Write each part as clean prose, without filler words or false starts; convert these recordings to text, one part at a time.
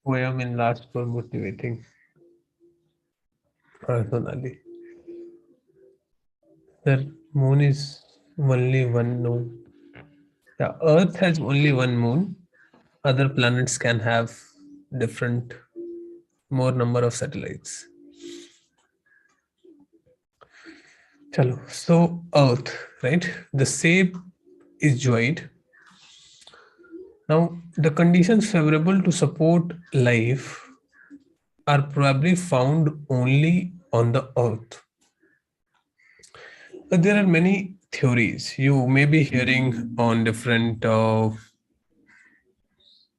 poem in last for motivating Sonali. The moon is only one known. The Earth has only one moon. Other planets can have different, more number of satellites. Chalo. So Earth, right? The shape is joint. Now, the conditions favorable to support life are probably found only on the Earth. There are many theories. You may be hearing on different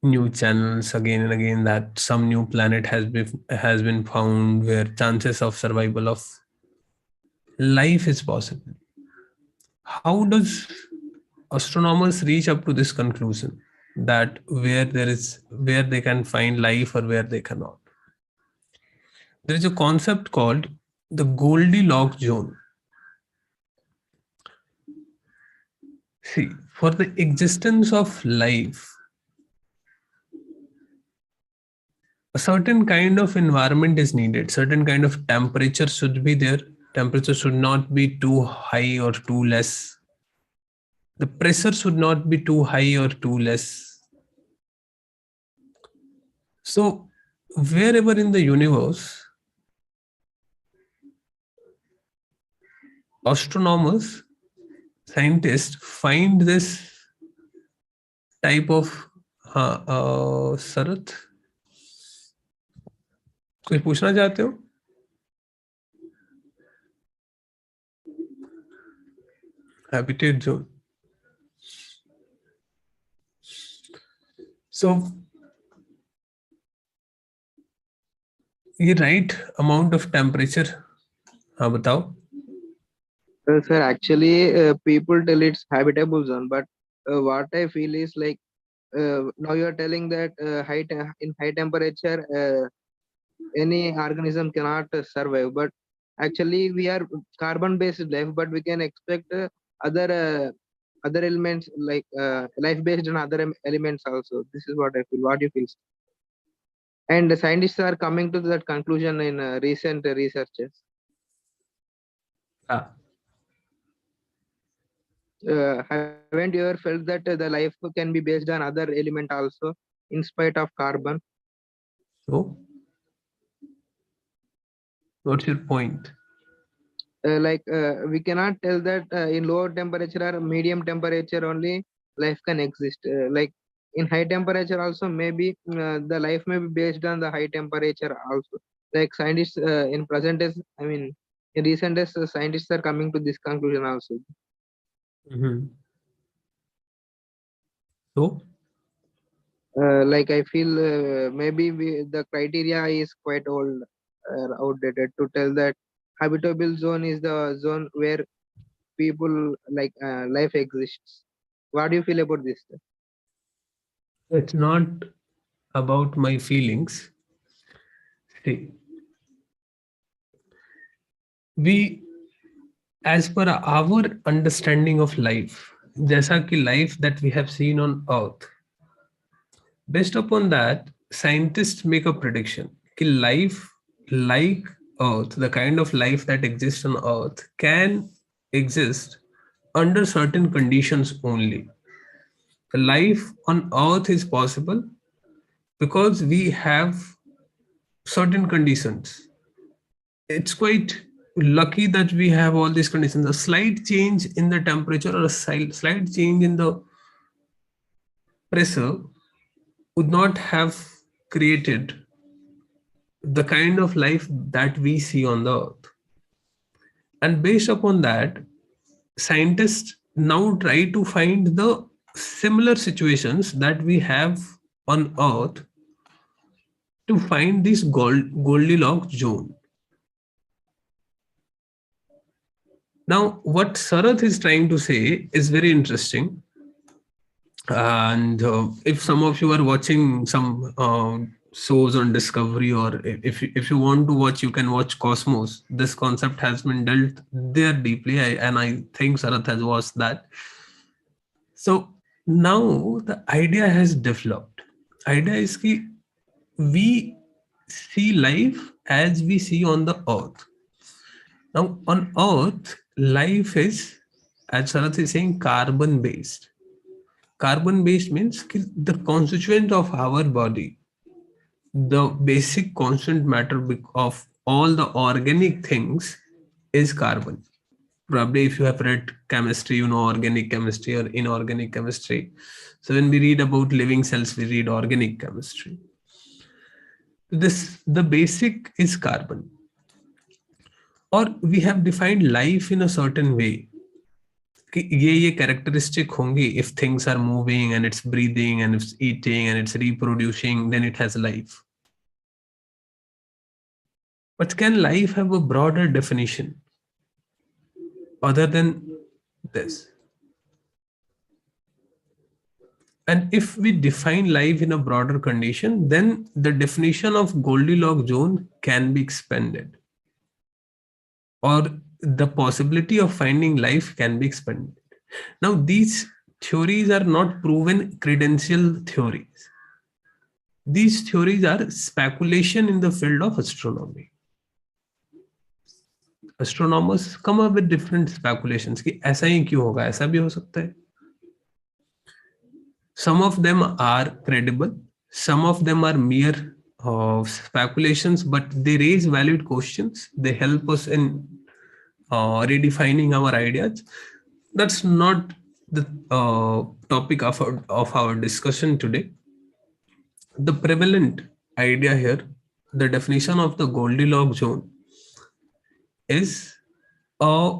new channels again and again that some new planet has been found where chances of survival of life is possible. How does astronomers reach up to this conclusion that where they can find life or where they cannot? There is a concept called the Goldilocks zone. See, for the existence of life, a certain kind of environment is needed, certain kind of temperature should be there. Temperature should not be too high or too less. The pressure should not be too high or too less. So wherever in the universe, astronomers, scientists find this type of शरत कुछ पूछना चाहते हो? Habitat zone. So ये right amount of temperature, हाँ बताओ. Sir, actually, people tell it's habitable zone, but what I feel is like now you are telling that in high temperature, any organism cannot survive. But actually, we are carbon-based life, but we can expect other other elements like life-based and other elements also. This is what I feel. What you feel? And the scientists are coming to that conclusion in recent researches. Haven't you ever felt that the life can be based on other element also in spite of carbon? So what's your point? We cannot tell that in lower temperature or medium temperature only life can exist. Like in high temperature also maybe the life may be based on the high temperature also. Like scientists in present days, I mean in recent days, scientists are coming to this conclusion also. So like I feel maybe the criteria is quite old, outdated to tell that habitable zone is the zone where people like life exists. What do you feel about this? it's not about my feelings. See, we, as per our understanding of life, जैसा कि life that we have seen on Earth, based upon that, scientists make a prediction कि life like Earth, the kind of life that exists on Earth, can exist under certain conditions only. The life on Earth is possible because we have certain conditions. It's quite lucky that we have all these conditions. A slight change in the temperature or a slight change in the pressure would not have created the kind of life that we see on the earth. And based upon that, scientists now try to find the similar situations that we have on earth to find this Goldilocks zone. Now, what Sarath is trying to say is very interesting. And if some of you are watching some shows on Discovery, or if you want to watch, you can watch Cosmos. This concept has been dealt there deeply, and I think Sarath has watched that. So now the idea has developed. Idea is कि we see life as we see on the earth. Now, on earth, life is, as Sharath is saying, carbon based. Carbon based means the constituent of our body, the basic constant matter of all the organic things is carbon. Probably if you have read chemistry, you know organic chemistry or inorganic chemistry. So when we read about living cells, we read organic chemistry. This, the basic is carbon. Or we have defined life in a certain way कि ये characteristic होंगी. If things are moving and it's breathing and it's eating and it's reproducing, then it has life. But can life have a broader definition other than this? And if we define life in a broader condition, then the definition of Goldilocks zone can be expanded, or the possibility of finding life can be expanded. Now, these theories are not proven credential theories. These theories are speculation in the field of astronomy. Astronomers come up with different speculations कि ऐसा ही क्यों होगा, ऐसा भी हो सकता है. Some of them are credible, some of them are mere speculations, but they raise valid questions. They help us in redefining our ideas. That's not the topic of our discussion today. The prevalent idea here, the definition of the Goldilocks zone, is a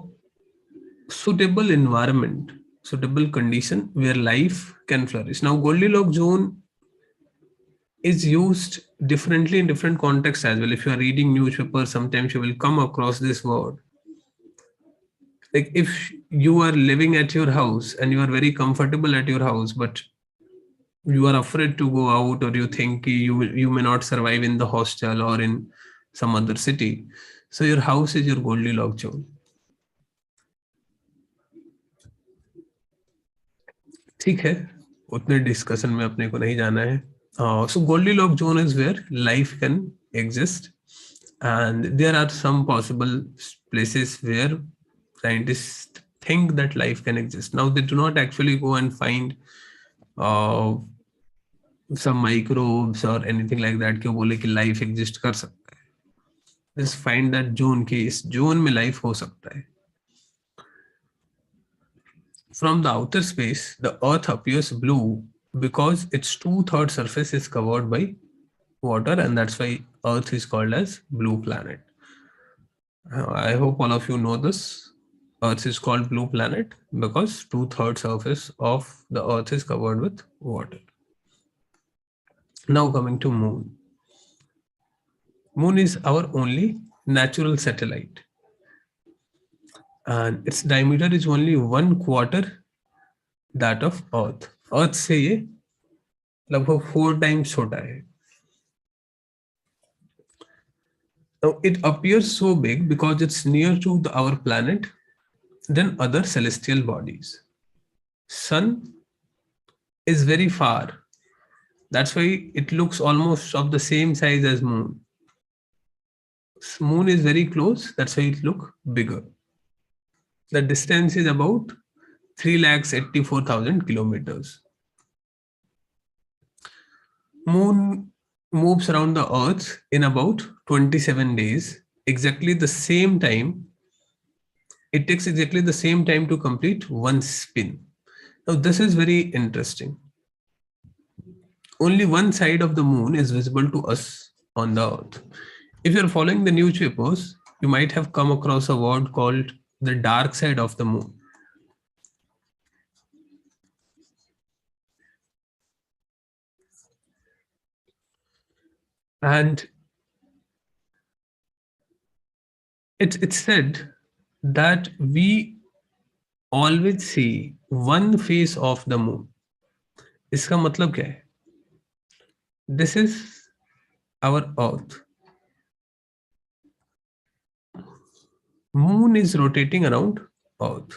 suitable environment, suitable condition where life can flourish. Now, Goldilocks zone is used differently in different contexts as well. If you are reading newspapers, sometimes you will come across this word. Like if you are living at your house and you are very comfortable at your house, but you are afraid to go out, or you think you may not survive in the hostel or in some other city, so your house is your Goldilocks zone. ठीक है, उतने discussion में अपने को नहीं जाना है. So Goldilocks zone is where life can exist, and there are some possible places where scientists think that life can exist. Now they do not actually go and find some microbes or anything like that कि वो बोले कि life exist कर सकता है. Just find that zone कि इस zone में life हो सकता है. From the outer space, the Earth appears blue because its two-thirds surface is covered by water, and that's why Earth is called as blue planet. I hope all of you know this. Earth is called blue planet because two-thirds surface of the Earth is covered with water. Now coming to Moon. Moon is our only natural satellite, and its diameter is only 1/4 that of Earth. Earth से ये लगभग 4 times छोटा है. Now it appears so big because it's near to our planet than other celestial bodies. Sun is very far. That's why it looks almost of the same size as Moon. Moon is very close. That's why it looks bigger. The distance is about 384,000 kilometers. Moon moves around the Earth in about 27 days, exactly the same time. It takes exactly the same time to complete one spin. Now, this is very interesting. Only one side of the moon is visible to us on the Earth. If you're following the newspapers, you might have come across a word called the dark side of the moon. And it's said that we always see one face of the moon. इसका मतलब क्या है? This is our Earth. Moon is rotating around Earth.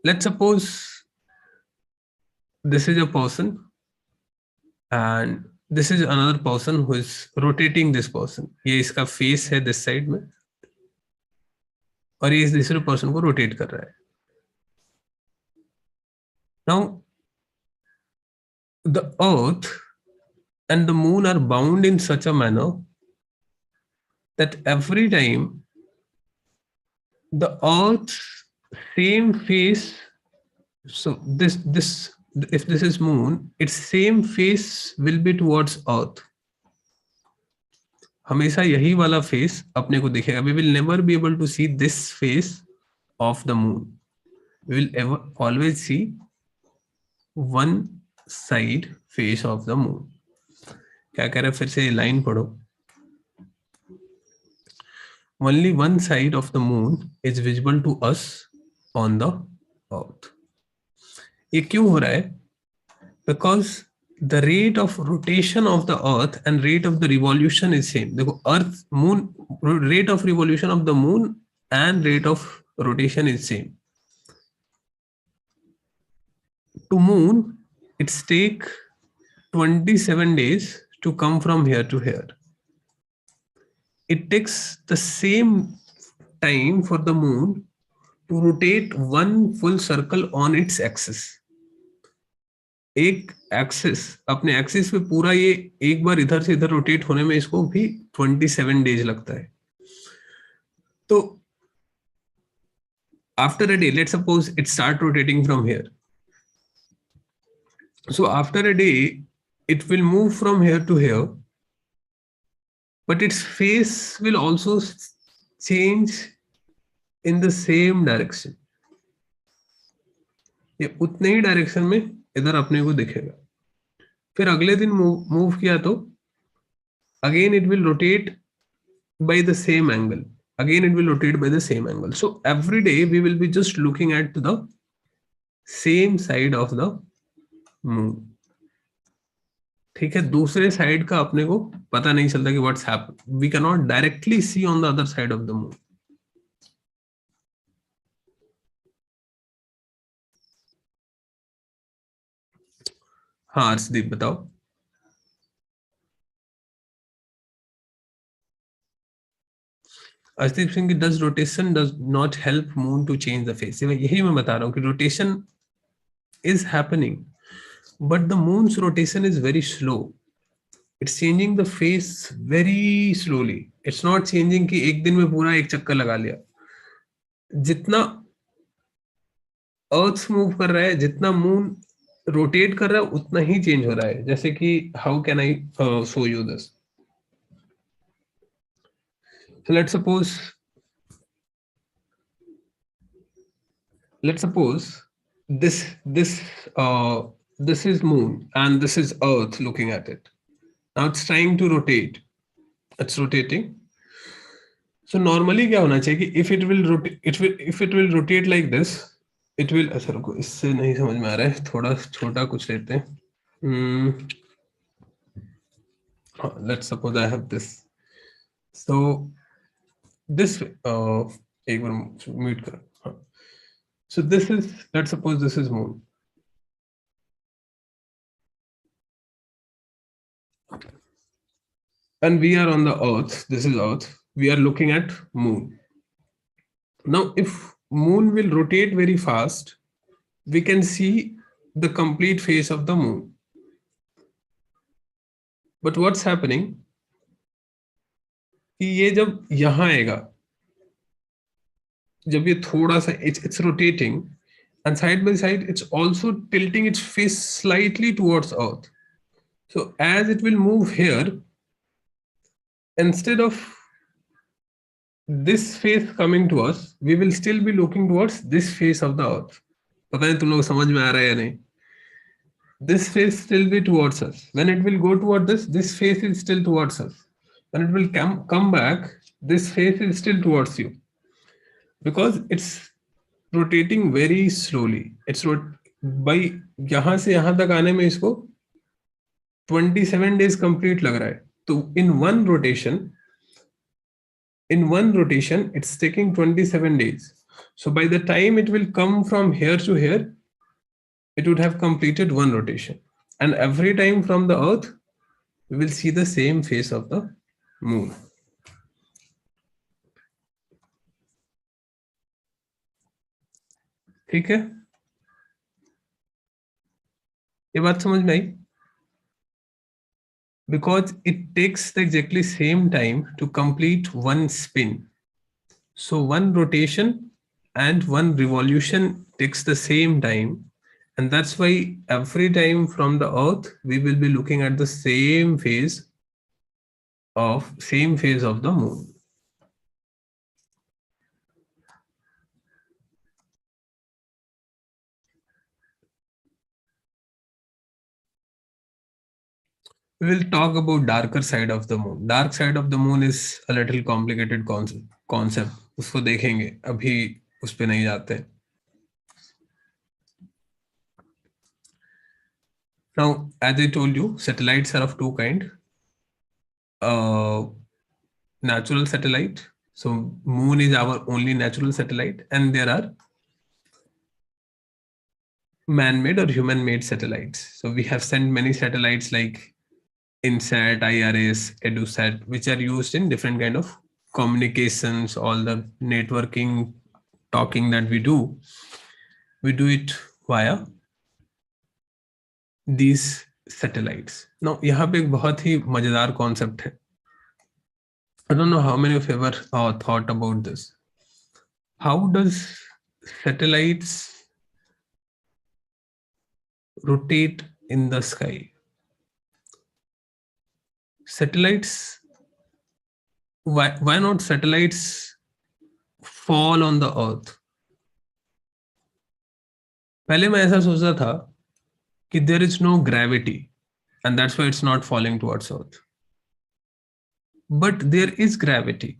Let's suppose this is a person and this is another person who is rotating this person. ये इसका face है this side में और ये इस दूसरे person को rotate कर रहा है. Now the earth and the moon are bound in such a manner that every time the earth's same face, so this if this is moon, its same face will be towards earth. हमेशा यही वाला face अपने को दिखेगा. We will never be able to see this face of the moon. We will ever always see one side face of the moon. क्या कह रहे हैं, फिर से लाइन पढ़ो. Only one side of the moon is visible to us on the earth. ये क्यों हो रहा है? Because the rate of rotation of the earth and rate of the revolution is same. देखो earth moon rate of revolution of the moon and rate of rotation is same. To moon it's take 27 days to come from here to here. It takes the same time for the moon to rotate one full circle on its axis. एक axis, अपने axis पे पूरा ये एक बार इधर से इधर rotate होने में इसको भी 27 डेज लगता है. तो after a day, let's suppose it start rotating from here. So after a day it will move from here to here, but its face will also change in the same direction. ये उतने ही direction में इधर अपने को दिखेगा. फिर अगले दिन मूव किया तो again it will rotate by the same angle. Again it will rotate by the same angle. So every day we will be just looking at the same side of the moon. ठीक है, दूसरे side का अपने को पता नहीं चलता कि what's happen. We can not directly see on the other side of the moon. हाँ अर्शदीप बताओ. अर्शदीप सिंह की does rotation does not help moon to change the face. यही मैं बता रहा हूँ कि rotation is happening but the moon's rotation is very slow. It's changing the face very slowly. It's not changing कि एक दिन में पूरा एक चक्कर लगा लिया. जितना अर्थ मूव कर रहा है, जितना मून रोटेट कर रहा है, उतना ही चेंज हो रहा है. जैसे कि how can I show you this. So let's suppose this is moon and this is earth looking at it. Now it's trying to rotate. It's rotating. So normally क्या होना चाहिए कि if it will rotate like this, it will. अच्छा रुको, इससे नहीं समझ में आ रहा है, थोड़ा छोटा कुछ लेते हैं. Let's suppose I have this. So this एक बार म्यूट करो. So this is, let's suppose this is moon. And we are on the earth. This is earth. We are looking at moon. Now if moon will rotate very fast, we can see the complete face of the moon. But what's happening कि ये जब यहां आएगा, जब ये थोड़ा सा it's rotating and side by side it's also tilting its face slightly towards earth. So as it will move here, instead of this face coming to us, we will still be looking towards this face of the earth. पता नहीं तुम लोग समझ में आ रहा है या नहीं. This face still be towards us. When it will go toward this face is still towards us. When it will come back, this face is still towards you, because it's rotating very slowly. It's by यहाँ से यहाँ तक आने में इसको 27 days complete लग रहा है. तो in one rotation it's taking 27 days. So by the time it will come from here to here, it would have completed one rotation. And every time from the Earth, we will see the same face of the moon. ठीक है, ये बात समझ में आई? Because it takes the exactly same time to complete one spin. So one rotation and one revolution takes the same time. And that's why every time from the Earth, we will be looking at the same phase of the moon. We will talk about darker side of the moon. Dark side of the moon is a little complicated concept. उसको देखेंगे, अभी उस पे नहीं जाते. Now, as I told you, satellites are of two kind. Natural satellite. So moon is our only natural satellite, and there are man-made or human-made satellites. So we have sent many satellites like INSAT, IRS, EduSat, which are used in different kind of communications, all the networking, talking that we do it via these satellites. Now, यहाँ पे एक बहुत ही मजेदार concept है. I don't know how many of you ever thought about this. How does satellites rotate in the sky? Satellites, why not satellites fall on the earth? पहले मैं ऐसा सोचता था कि there is no gravity and that's why it's not falling towards earth. But there is gravity.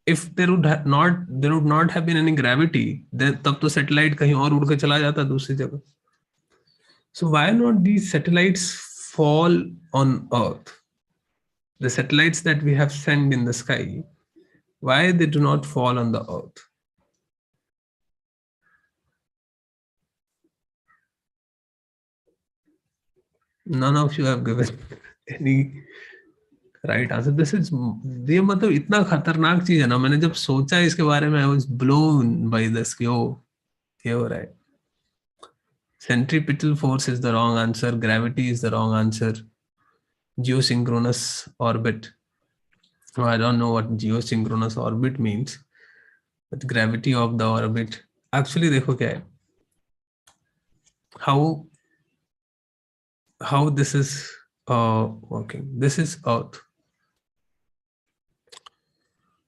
If there would not have been any gravity, then तब तो satellite कहीं और उड़ के चला जाता दूसरी जगह. So why not these satellites fall on earth? The satellites that we have sent in the sky, why they do not fall on the earth? None of you have given any right answer. This is, ये मतलब इतना खतरनाक चीज है ना, मैंने जब सोचा इसके बारे में, I was blown by this कि ओ ये हो रहा है. Centripetal force is the wrong answer. Gravity is the wrong answer. Geosynchronous orbit. Oh, I don't know what geosynchronous orbit means, but gravity of the orbit. Actually, देखो क्या है. How this is working. This is Earth.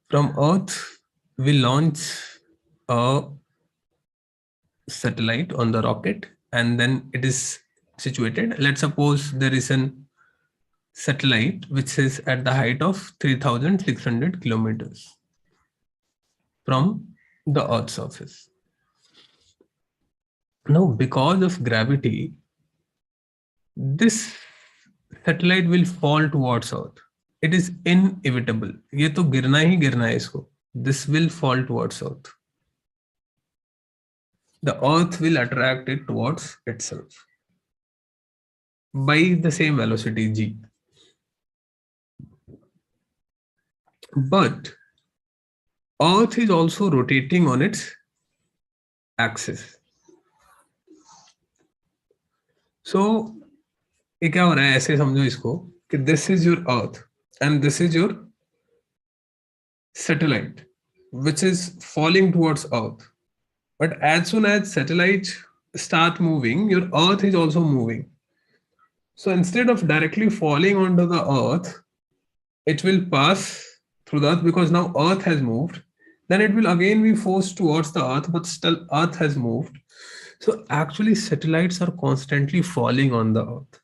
From Earth, we launch a satellite on the rocket, and then it is situated. Let's suppose there is an satellite which is at the height of 3,600 kilometers from the Earth's surface. Now, because of gravity, this satellite will fall towards Earth. It is inevitable. ये तो गिरना ही गिरना है इसको. This will fall towards Earth. The Earth will attract it towards itself by the same velocity g. But Earth is also rotating on its axis. So ये क्या हो रहा है, ऐसे समझो इसको कि this is your Earth and this is your satellite which is falling towards Earth. But as soon as satellites start moving, your Earth is also moving. So instead of directly falling onto the Earth, it will pass through the Earth because now Earth has moved. Then it will again be forced towards the Earth, but still Earth has moved. So actually satellites are constantly falling on the Earth.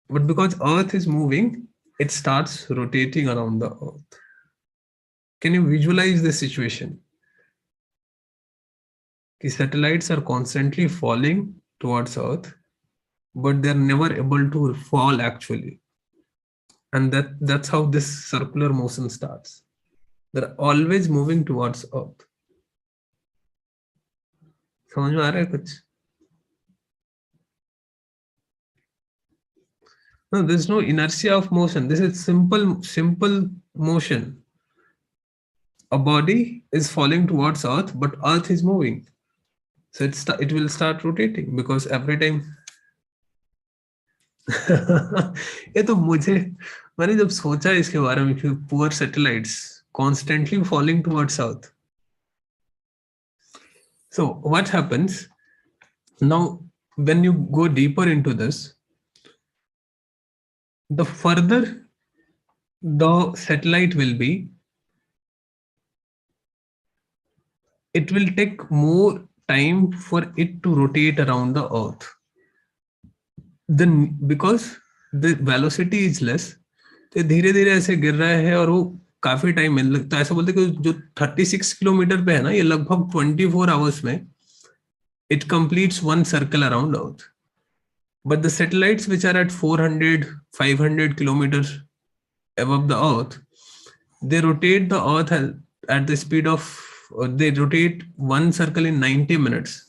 But because Earth is moving, it starts rotating around the Earth. Can you visualize this situation? The satellites are constantly falling towards Earth, but they're never able to fall actually. And that's how this circular motion starts. They're always moving towards Earth. समझ में आ रहा है कुछ? No, there's no inertia of motion. This is simple motion. A body is falling towards Earth, but Earth is moving. So it will start rotating because every time ये तो मैंने जब सोचा इसके बारे में कि poor satellites constantly falling towards south. So what happens now when you go deeper into this, the further the satellite will be, it will take more time for it to rotate around the earth. Then because the velocity is less, तो धीरे धीरे ऐसे गिर रहा है और वो काफी टाइम में लगता है. ऐसा बोलते कि जो 36 किलोमीटर पे है ना, ये लगभग 24 आवर्स में it completes one circle around earth. But the satellites which are at 400 500 kilometers above the earth, they rotate the earth at the speed of they rotate one circle in 90 minutes.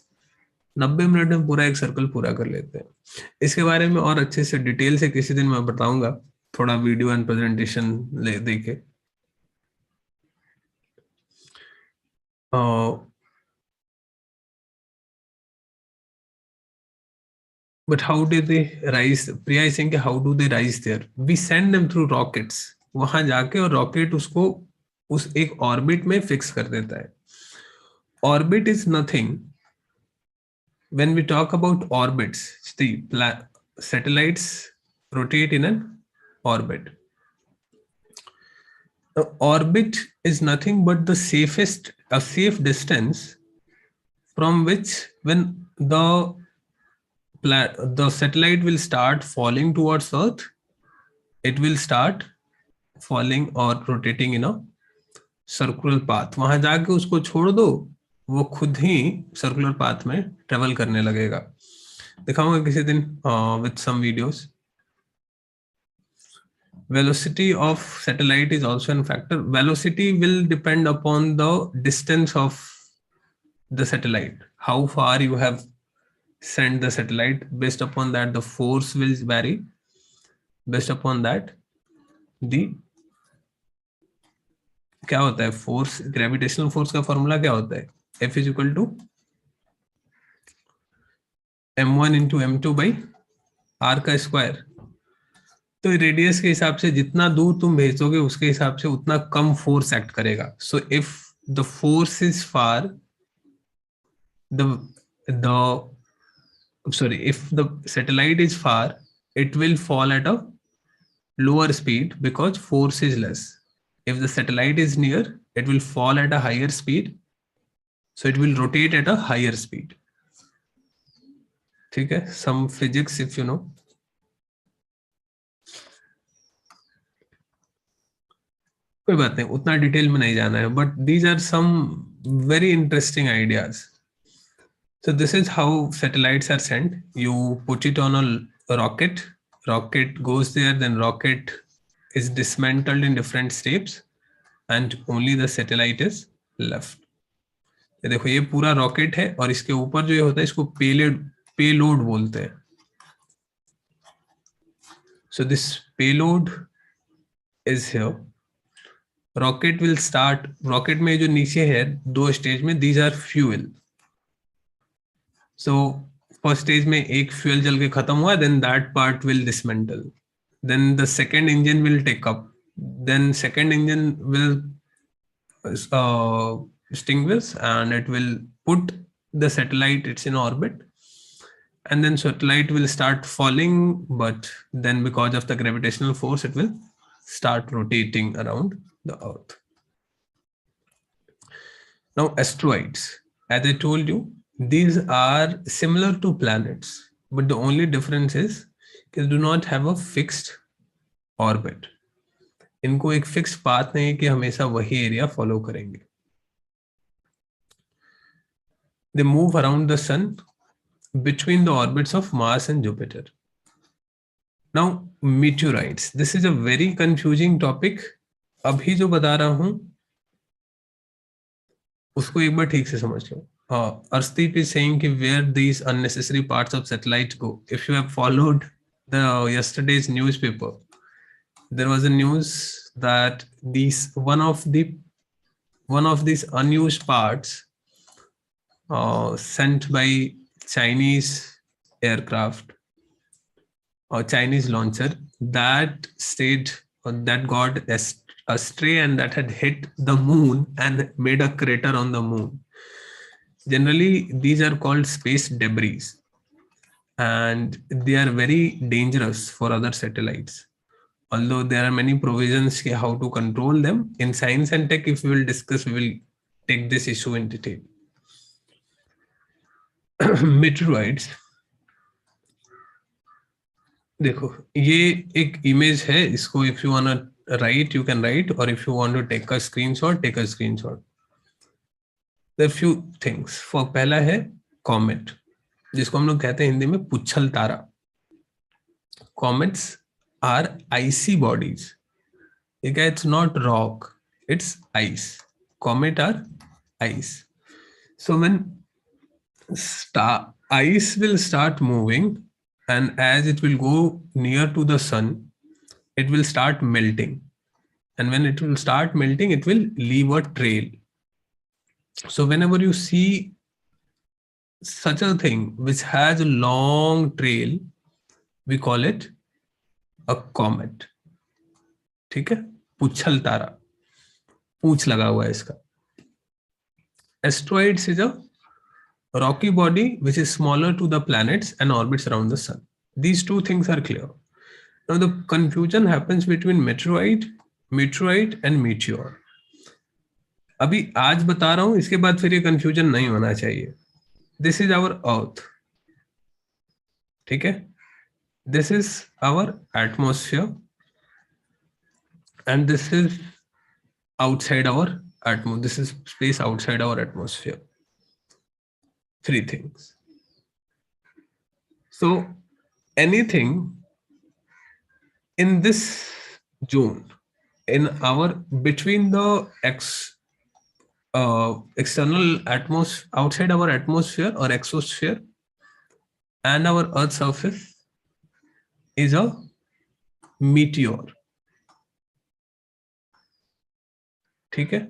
90 minute में पूरा एक circle पूरा कर लेते हैं. इसके बारे में और अच्छे से डिटेल से किसी दिन मैं बताऊंगा, थोड़ा वीडियो एंड प्रेजेंटेशन ले देके. But how do they rise? Priya is saying how do they rise there? We send them through rockets. वहां जाके और रॉकेट उसको उस एक ऑर्बिट में फिक्स कर देता है. Orbit is nothing. When we talk about orbits, the satellites rotate in an orbit. The orbit is nothing but a safe distance from which when the satellite will start falling towards Earth, it will start falling or rotating in a circular path. वहां जाके उसको छोड़ दो, वो खुद ही circular path में travel करने लगेगा. दिखाऊंगा किसी दिन with some videos. Velocity of satellite is also a factor. Velocity will depend upon the distance of the satellite, how far you have sent the satellite. Based upon that, the force will vary. Based upon that, the क्या होता है force, gravitational force का formula क्या होता है? F is equal to m1 into m2 by r का square. तो radius के हिसाब से जितना दूर तुम भेजोगे उसके हिसाब से उतना कम फोर्स एक्ट करेगा. So if the force is far, if the satellite is far, it will fall at a lower speed because force is less. If the satellite is near, it will fall at a higher speed, so it will rotate at a higher speed. ठीक है, some physics if you know. कोई बात नहीं, उतना detail में नहीं जाना है, but these are some very interesting ideas. So this is how satellites are sent. You put it on a rocket. Rocket goes there, then rocket is dismantled in different steps, and only the satellite is left. ये देखो, ये पूरा rocket है और इसके ऊपर जो ये होता है इसको पेलोड बोलते हैं. So this payload is here. Rocket will start. Rocket में जो नीचे है दो स्टेज में, these are fuel. So first stage में एक फ्यूल जल के खत्म हुआ, then that part will dismantle. Then the second engine will take up. Then second engine will extinguish and it will put the satellite, it's in orbit. And then satellite will start falling, but then because of the gravitational force, it will start rotating around the Earth. Now asteroids, as I told you, these are similar to planets, but the only difference is they do not have a fixed orbit. इनको एक fix path नहीं है कि हमेशा वही area follow करेंगे. They move around the sun between the orbits of Mars and Jupiter. Now meteorites, this is a very confusing topic. अभी जो बता रहा हूं उसको एक बार ठीक से समझ लो. Arshdeep is saying कि where these unnecessary parts of satellite go. If you have followed yesterday's newspaper, there was a news that one of these unused parts sent by Chinese aircraft or Chinese launcher that stayed or that got astray and that had hit the moon and made a crater on the moon. Generally, these are called space debris, and they are very dangerous for other satellites. Although there are many provisions how to control them in science and tech, if we will discuss, we will take this issue in detail. Meteoroids, देखो ये एक image है, इसको if you wanna write you can write, or if you want to take a screenshot take a screenshot. There are few things. For पहला है comet, जिसको हम लोग कहते हैं हिंदी में पुच्छल तारा. Comets are icy bodies. It's not rock, it's ice. Comet are ice. So when ice will start moving, and as it will go near to the sun, it will start melting. And when it will start melting, it will leave a trail. So whenever you see such a thing which has a long trail, we call it a comet. ठीक है, पुच्छल तारा, पूंछ लगा हुआ है इसका. Asteroids is a rocky body which is smaller to the planets and orbits around the sun. These two things are clear. Now the confusion happens between meteoroid and meteor. अभी आज बता रहा हूं, इसके बाद फिर ये कंफ्यूजन नहीं होना चाहिए. This is our Earth. ठीक है, this is our atmosphere, and this is outside our atmosphere. This is space outside our atmosphere. Three things. So anything in this zone, in our between the external atmosphere, outside our atmosphere or exosphere, and our Earth's surface, is a meteor. ठीक है,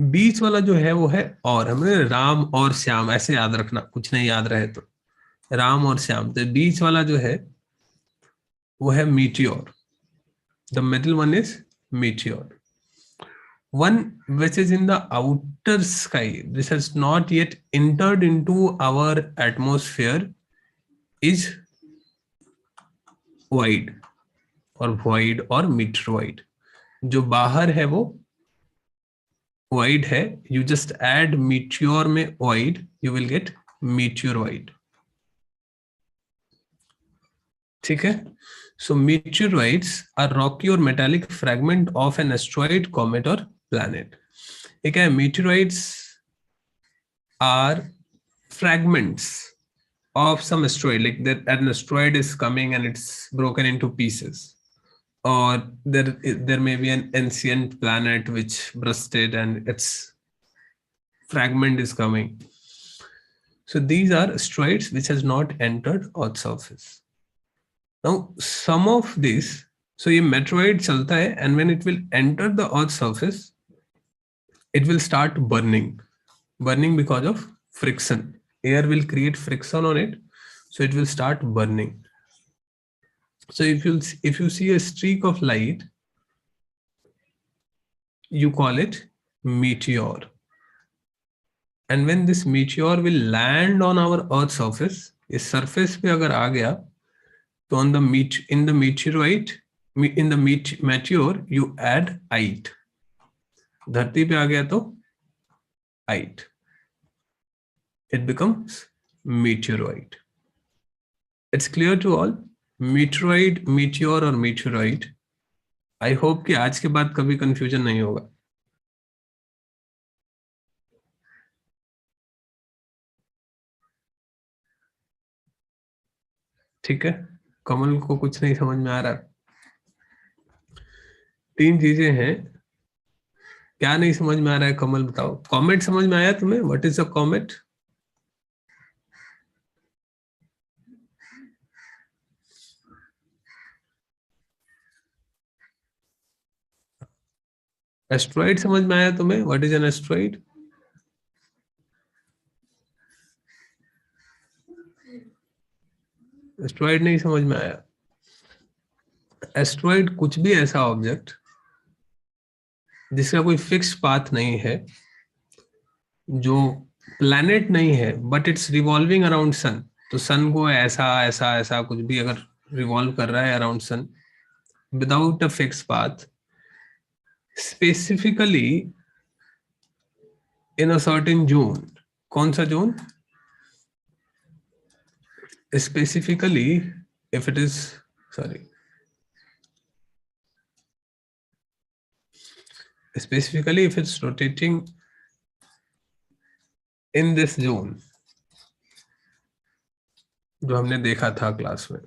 बीच वाला जो है वो है, और हमें राम और श्याम ऐसे याद रखना, कुछ नहीं याद रहे तो राम और श्याम. तो बीच वाला जो है वो है meteor. The middle one is meteor. One which is in the outer sky, this has not yet entered into our atmosphere, is void or meteoroid. जो बाहर है वो void है. You just add meteor में void, you will get meteoroid. ठीक है. So meteoroids are rocky or metallic fragment of an asteroid, comet or planet. ठीक है, meteoroids are fragments of some asteroid, like that an asteroid is coming and it's broken into pieces, or there may be an ancient planet which bursted and its fragment is coming. So these are asteroids which has not entered Earth's surface. Now some of these, so ये meteoroid चलता है, and when it will enter the Earth's surface, it will start burning because of friction. Air will create friction on it, so it will start burning. So if you see a streak of light, you call it meteor. And when this meteor will land on our Earth's surface, इस surface पे अगर आ गया, तो in the meteor you add ite. धरती पे आ गया तो ite. It becomes meteoroid. It's clear to all. Meteoroid, meteor और meteoroid. I hope कि आज के बाद कभी confusion नहीं होगा. ठीक है, कमल को कुछ नहीं समझ में आ रहा. तीन चीजें हैं, क्या नहीं समझ में आ रहा है कमल बताओ. कॉमेट समझ में आया तुम्हें? What is a comet? Asteroid समझ में आया तुम्हें? What is an asteroid? Asteroid नहीं समझ में आया? एस्ट्रॉइड कुछ भी ऐसा ऑब्जेक्ट जिसका कोई फिक्स पाथ नहीं है, जो प्लैनेट नहीं है, but it's revolving around sun. तो सन को ऐसा ऐसा ऐसा कुछ भी अगर रिवॉल्व कर रहा है around sun without a fix path, specifically in a certain zone. कौन सा zone? Specifically if it is, sorry, specifically if it's rotating in this zone जो हमने देखा था क्लास में।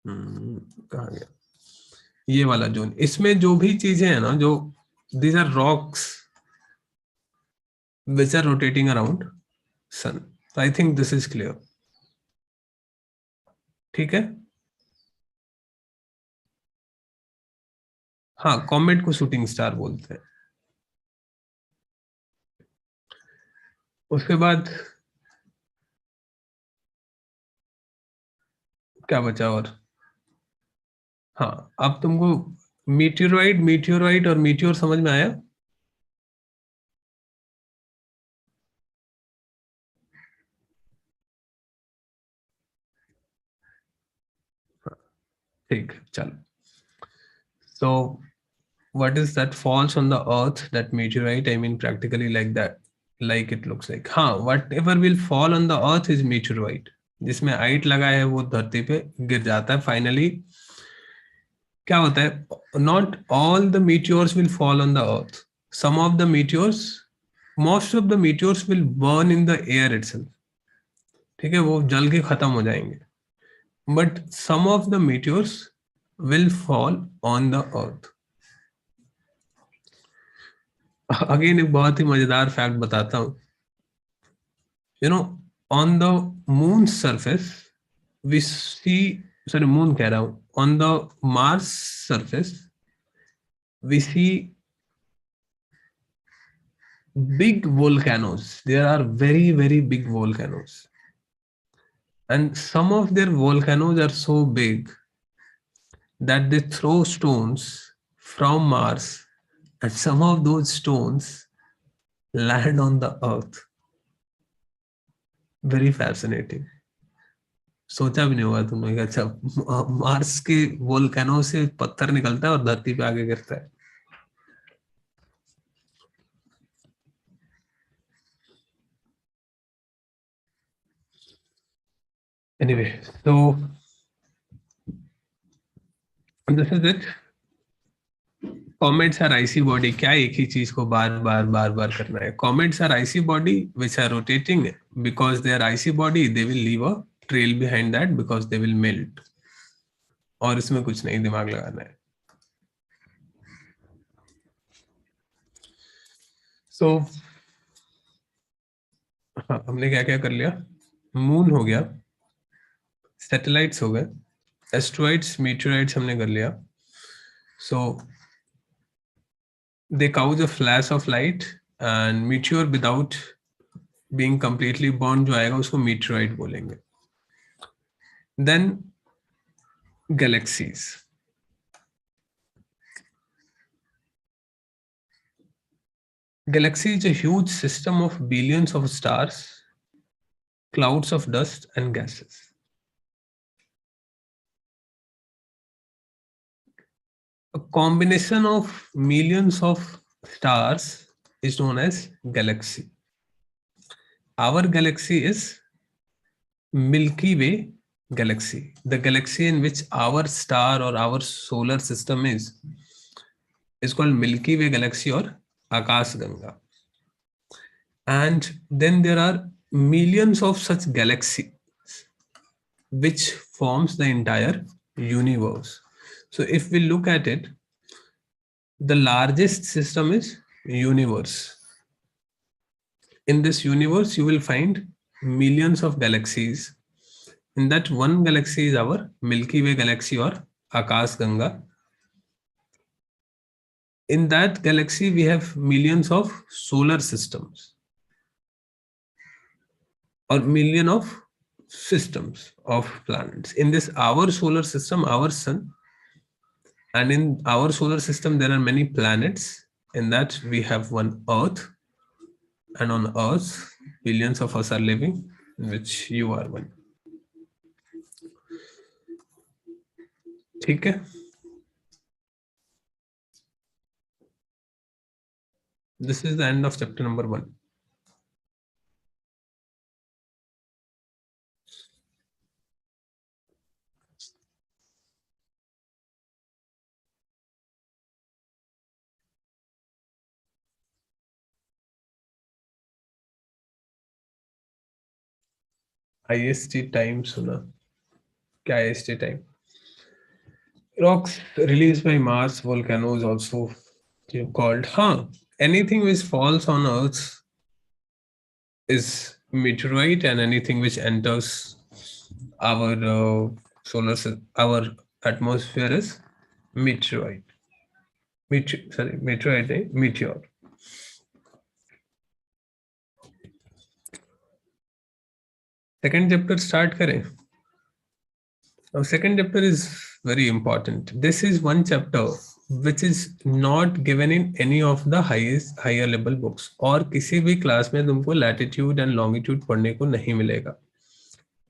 कहाँ गया ये वाला जोन? इसमें जो भी चीजें हैं ना, जो these are rocks which are rotating around sun. So I think this is clear. ठीक है? हाँ, कॉमेट को शूटिंग स्टार बोलते हैं। उसके बाद क्या बचा और? हाँ, अब तुमको मीटियोराइड, मीटियोराइट और मीटियोर समझ में आया? ठीक, चलो। So what is that falls on the earth, that meteorite? I mean practically like that, like it looks like. हाँ, whatever will fall on the earth is meteorite. जिसमें आइट लगा है वो धरती पे गिर जाता है फाइनली। क्या होता है? Not all the meteors will fall on the earth. Some of the meteors, most of the meteors will burn in the air itself. ठीक है, वो जल के खत्म हो जाएंगे। But some of the meteors will fall on the earth. Again एक बहुत ही मजेदार फैक्ट बताता हूं। You know, on the moon surface we see, sorry moon कह रहा हूं, on the Mars surface we see big volcanoes. There are very, very big volcanoes. And some of their volcanoes are so big that they throw stones from Mars, and some of those stones land on the earth. Very fascinating. सोचा भी नहीं होगा तुमने कि अच्छा Mars के volcano से पत्थर निकलता है और धरती पे आगे गिरता है। Anyway, so this is it. Comets are icy body. क्या एक ही चीज को बार बार बार बार करना है? Comets are icy body which are rotating. Because they are icy body, they will leave a trail behind that because they will melt. और इसमें कुछ नहीं दिमाग लगाना है। So हमने क्या क्या कर लिया? मून हो गया, सैटेलाइट्स हो गए, एस्ट्रॉइड्स, मीटरोइड्स हमने कर लिया। So they cause a flash of light, and meteor without being completely burned जो आएगा उसको meteorite बोलेंगे। Then galaxies. Galaxy is a huge system of billions of stars, clouds of dust and gases. A combination of millions of stars is known as galaxy. Our galaxy is Milky Way galaxy. The galaxy in which our star or our solar system is called Milky Way galaxy or Akash Ganga. And then there are millions of such galaxies which forms the entire universe. So if we look at it, the largest system is universe. In this universe, you will find millions of galaxies. In that one galaxy is our Milky Way galaxy or Akash Ganga. In that galaxy, we have millions of solar systems or million of systems of planets. In this, our solar system, our sun, and in our solar system, there are many planets. In that, we have one Earth, and on Earth, billions of us are living, in which you are one. ठीक है? This is the end of chapter number 1. IST time सुना? क्या IST time? Rocks released by Mars volcanoes also called. Anything which falls on Earth is meteorite, and anything which enters our our atmosphere is meteorite. Meteor. Second chapter start करें. Now, second chapter is very important. This is one chapter which is not given in any of the higher level books. और किसी भी class में तुमको latitude and longitude पढ़ने को नहीं मिलेगा.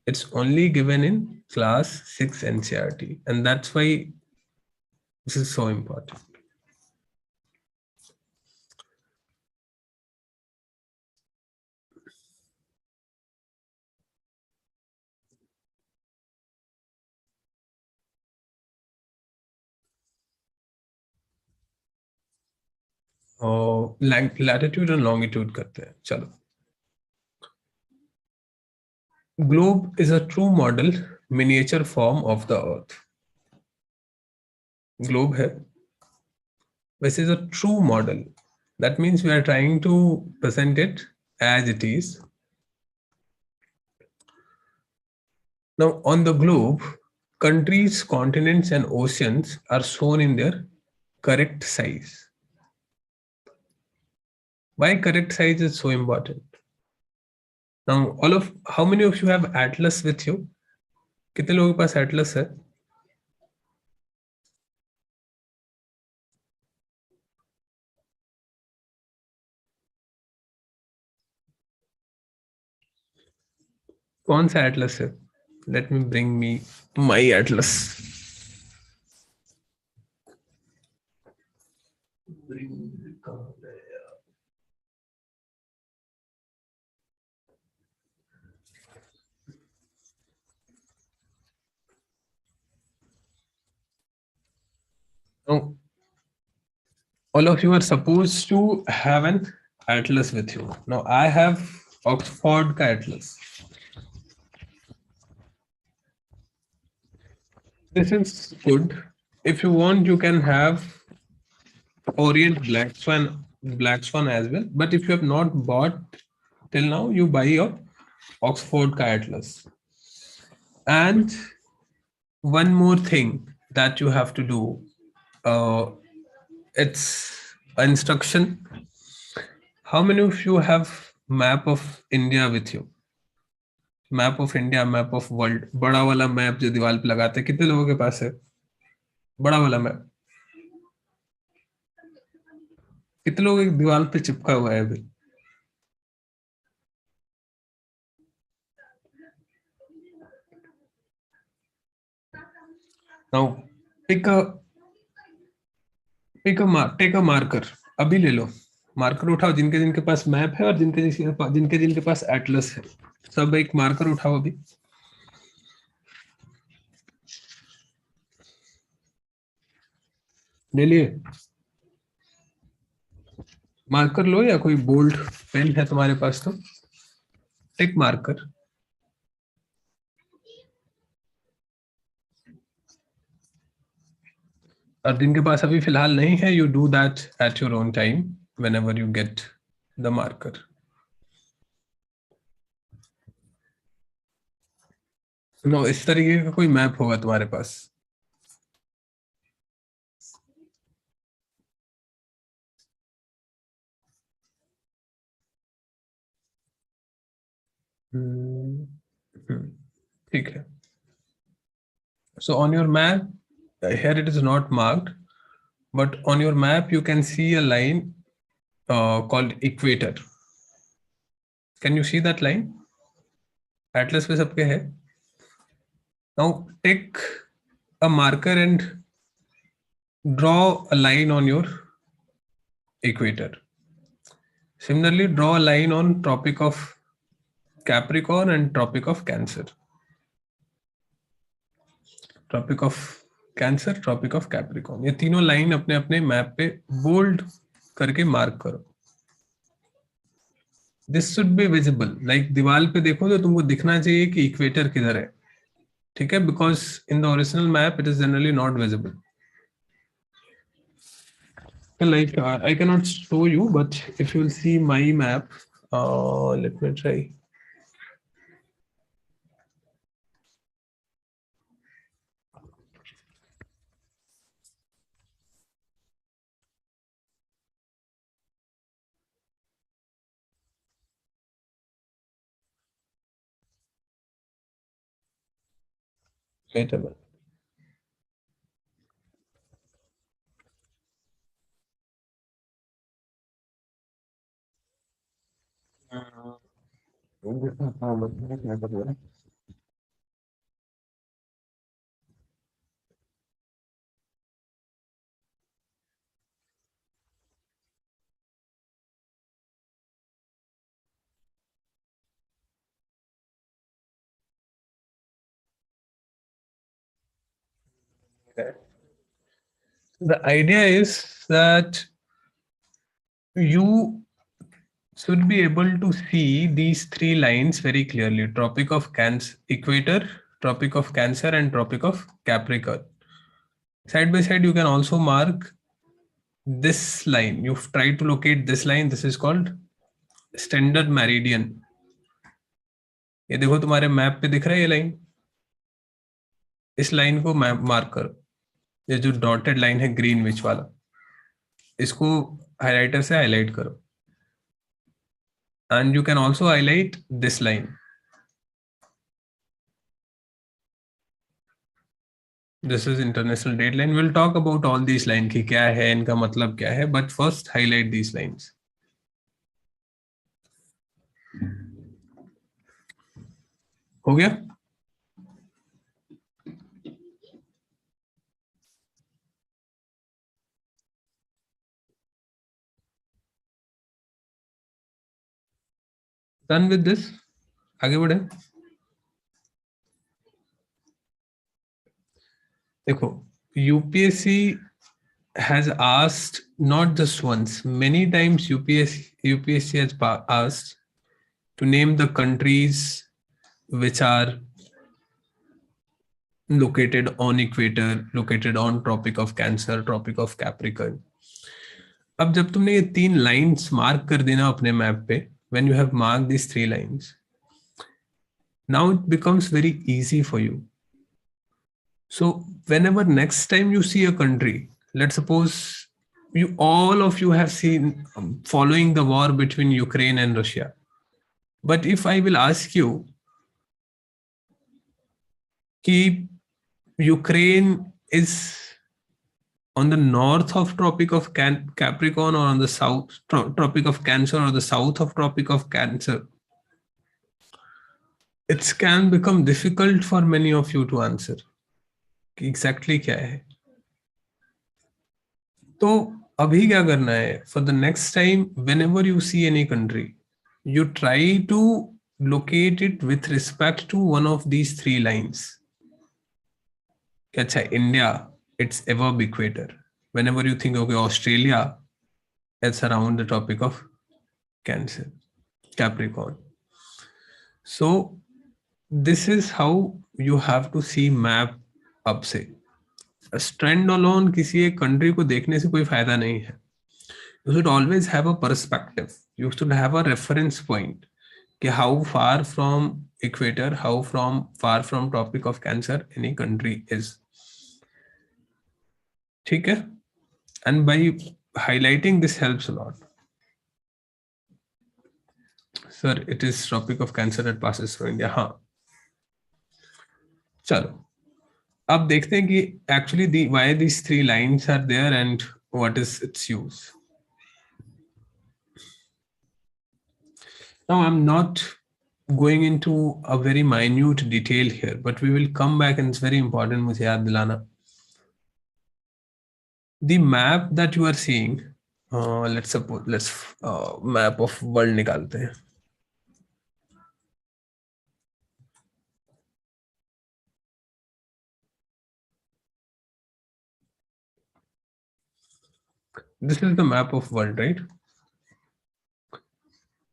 It's only given in class 6 NCERT, and that's why this is so important. और latitude and longitude करते हैं. चलो. Globe is a true model miniature form of the Earth. Globe है. This is a true model. That means we are trying to present it as it is. Now, on the globe, countries, continents, and oceans are shown in their correct size. Why correct size is so important? Now, how many of you have Atlas with you? कितने लोगों के पास Atlas है? कौन सा Atlas है? Let me bring me my Atlas. Now, all of you are supposed to have an Atlas with you. Now, I have Oxford ka Atlas. This is good. If you want, you can have Orient Black Swan as well. But if you have not bought till now, you buy your Oxford ka Atlas. And one more thing that you have to do, it's an instruction. How many of you have map of India with you? Map of India, map of world, बड़ा वाला map जो दीवार पे लगाते हैं, कितने लोगों के पास है? बड़ा वाला मैप कितने लोगों की दीवार पे चिपका हुआ है अभी? Now take a marker. अभी ले लो मार्कर, उठाओ जिनके जिनके पास मैप है और जिनके जिनके पास एटलस है, सब एक मार्कर उठाओ अभी. ले लिए? मार्कर लो या कोई बोल्ड पेन है तुम्हारे पास तो टेक मार्कर. और जिनके पास अभी फिलहाल नहीं है, you do that at your own time whenever you get the marker. No, इस तरीके का कोई मैप होगा तुम्हारे पास. ठीक है. So on your map, here it is not marked, but on your map you can see a line called equator. Can you see that line? Atlas पे सबके है. Now take a marker and draw a line on your equator. Similarly, draw a line on Tropic of Capricorn and Tropic of Cancer. Tropic of Cancer, Tropic of Capricorn. ये तीनों line अपने अपने map पे bold करके mark करो. This should be visible. Like दीवार पे देखो तो तुमको दिखना चाहिए कि इक्वेटर किधर है. ठीक है, because in the original map it is generally not visible. Like I cannot show you, but if you will see my map, let me try. Wait a minute. The idea is that you should be able to see these three lines very clearly: Tropic of Cancer, Equator, Tropic of Cancer, and Tropic of Capricorn. Side by side, you can also mark this line. You've tried to locate this line. This is called standard meridian. ये देखो तुम्हारे map पे दिख रहा है ये line. इस line को मार्क करो. ये जो डॉटेड लाइन है ग्रीनविच वाला, इसको हाइलाइटर से हाईलाइट करो. And you can also highlight this line. This is international date line. We'll talk about all these lines कि क्या है, इनका मतलब क्या है, but first highlight these lines. हो गया? Done with this? आगे बढ़े. देखो, UPSC has asked not just once, many times UPSC has asked to name the countries which are located on equator, located on Tropic of Cancer, Tropic of Capricorn. अब जब तुमने ये तीन lines mark कर देना अपने मैप पे, when you have marked these three lines, now it becomes very easy for you. So whenever next time you see a country, let's suppose all of you have seen following the war between Ukraine and Russia. But if I will ask you कि Ukraine is on the north of Tropic of Capricorn or on the south Tropic of Cancer or the south of Tropic of Cancer, it can become difficult for many of you to answer कि exactly क्या है. तो अभी क्या करना है? For the next time, whenever you see any country, you try to locate it with respect to one of these three lines. अच्छा, India, it's above equator. Whenever you think, okay, Australia, it's around the Tropic of Cancer, Capricorn. So this is how you have to see map up से. Stand alone किसी एक country को देखने से कोई फायदा नहीं है. You should always have a perspective. You should have a reference point कि how far from equator, how far from Tropic of Cancer any country is. ठीक है? And by highlighting this helps a lot. Sir it is tropic of cancer that passes through India. हाँ, चलो अब देखते हैं कि actually the why these three lines are there and what is its use. Now I am not going into a very minute detail here, but we will come back and it's very important. मुझे याद दिलाना. The map that you are seeing, let's suppose let's map of world निकालते हैं. This is the map of world, right?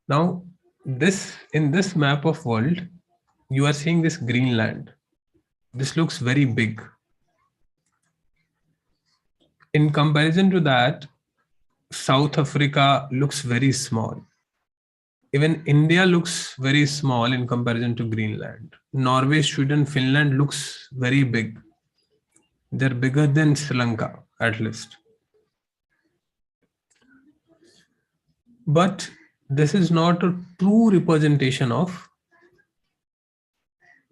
Now this, in this map of world, you are seeing this Greenland. This looks very big. In comparison to that, South Africa looks very small. Even India looks very small in comparison to Greenland. Norway, Sweden, Finland looks very big. They're bigger than Sri Lanka, at least. But this is not a true representation of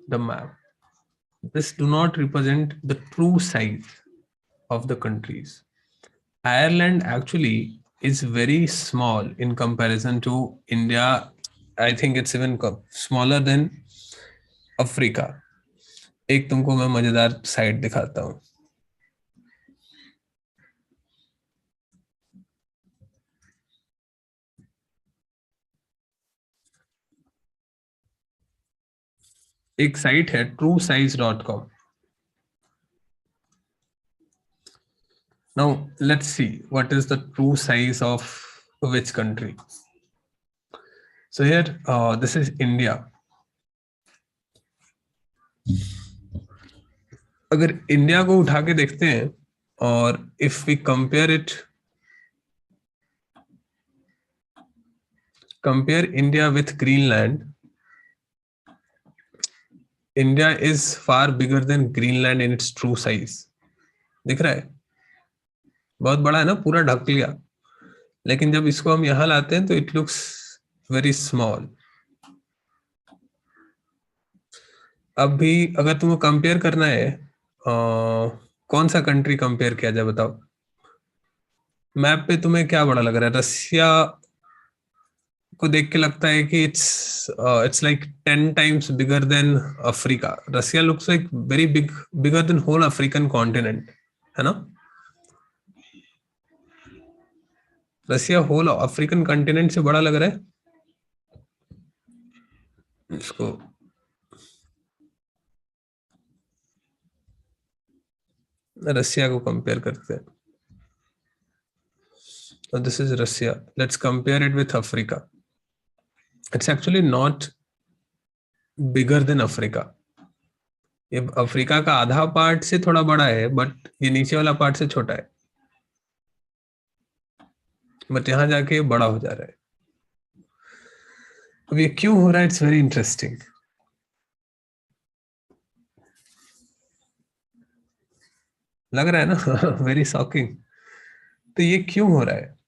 the map. This do not represent the true size of the countries. Ireland actually is very small in comparison to India. I think it's even smaller than Africa. एक तुमको मैं मजेदार side दिखाता हूँ. एक site है truesize.com. Now let's see what is the true size of which country. So here, this is India. अगर India को उठा के देखते हैं और if we compare India with Greenland, India is far bigger than Greenland in its true size. दिख रहा है? बहुत बड़ा है ना, पूरा ढक लिया. लेकिन जब इसको हम यहां लाते हैं तो इट लुक्स वेरी स्मॉल. अब भी अगर तुमको कंपेयर करना है, कौन सा कंट्री कंपेयर किया जाए बताओ. मैप पे तुम्हें क्या बड़ा लग रहा है? रसिया को देख के लगता है कि it's like 10 times bigger than Africa. Russia looks like very big, bigger than whole African continent, है ना? रसिया होल अफ्रीकन कॉन्टिनेंट से बड़ा लग रहा है. इसको रसिया को कंपेयर करते हैं. So this is Russia. Let's compare it with Africa. It's actually not bigger than Africa. ये अफ्रीका का आधा पार्ट से थोड़ा बड़ा है, बट ये नीचे वाला पार्ट से छोटा है. बट यहां जाके बड़ा हो जा रहा है. अब ये क्यों हो रहा है? It's very interesting. लग रहा है ना? Very shocking. तो ये क्यों हो रहा है?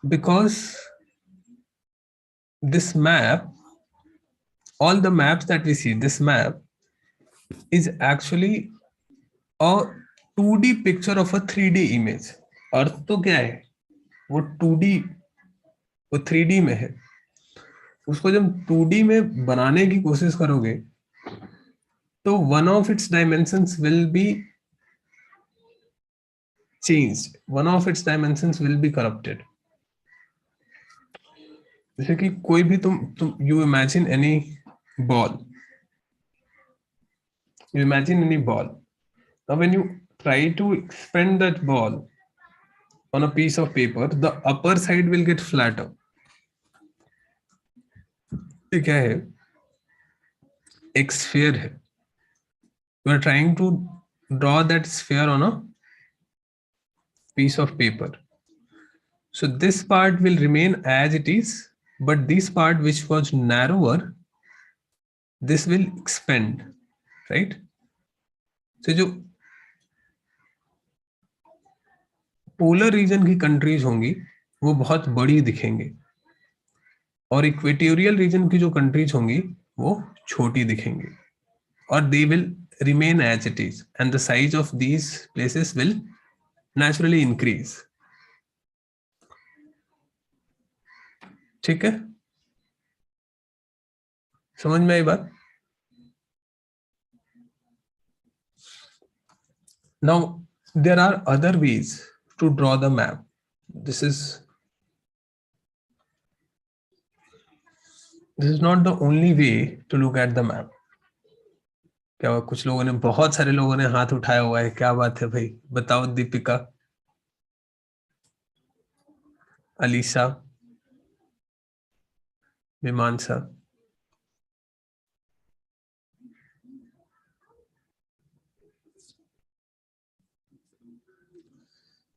Because this map, all the maps that we see, this map is actually a 2D picture of a 3D image. अर्थ तो क्या है? वो 2D, वो 3D में है. उसको जब 2D में बनाने की कोशिश करोगे तो one of its dimensions will be changed, one of its dimensions will be corrupted. जैसे कि कोई भी तुम you imagine any ball. You imagine any ball. Now when you try to expand that ball on a piece of paper, the upper side will get flatter. ये क्या है? एक sphere है. You are trying to draw that sphere on a piece of paper. So this part will remain as it is, but this part which was narrower, this will expand, right? So जो polar region की countries होंगी वो बहुत बड़ी दिखेंगे. और equatorial region की जो कंट्रीज होंगी वो छोटी दिखेंगी, और they will remain as it is, and the size of these places will naturally increase. ठीक है, समझ में आई बात? Now there are other ways to draw the map. This is not the only way to look at the map. क्या हुआ? कुछ लोगों ने, बहुत सारे लोगों ने हाथ उठाया हुआ है, क्या बात है भाई? बताओ दीपिका, अलीशा, मीमांसा।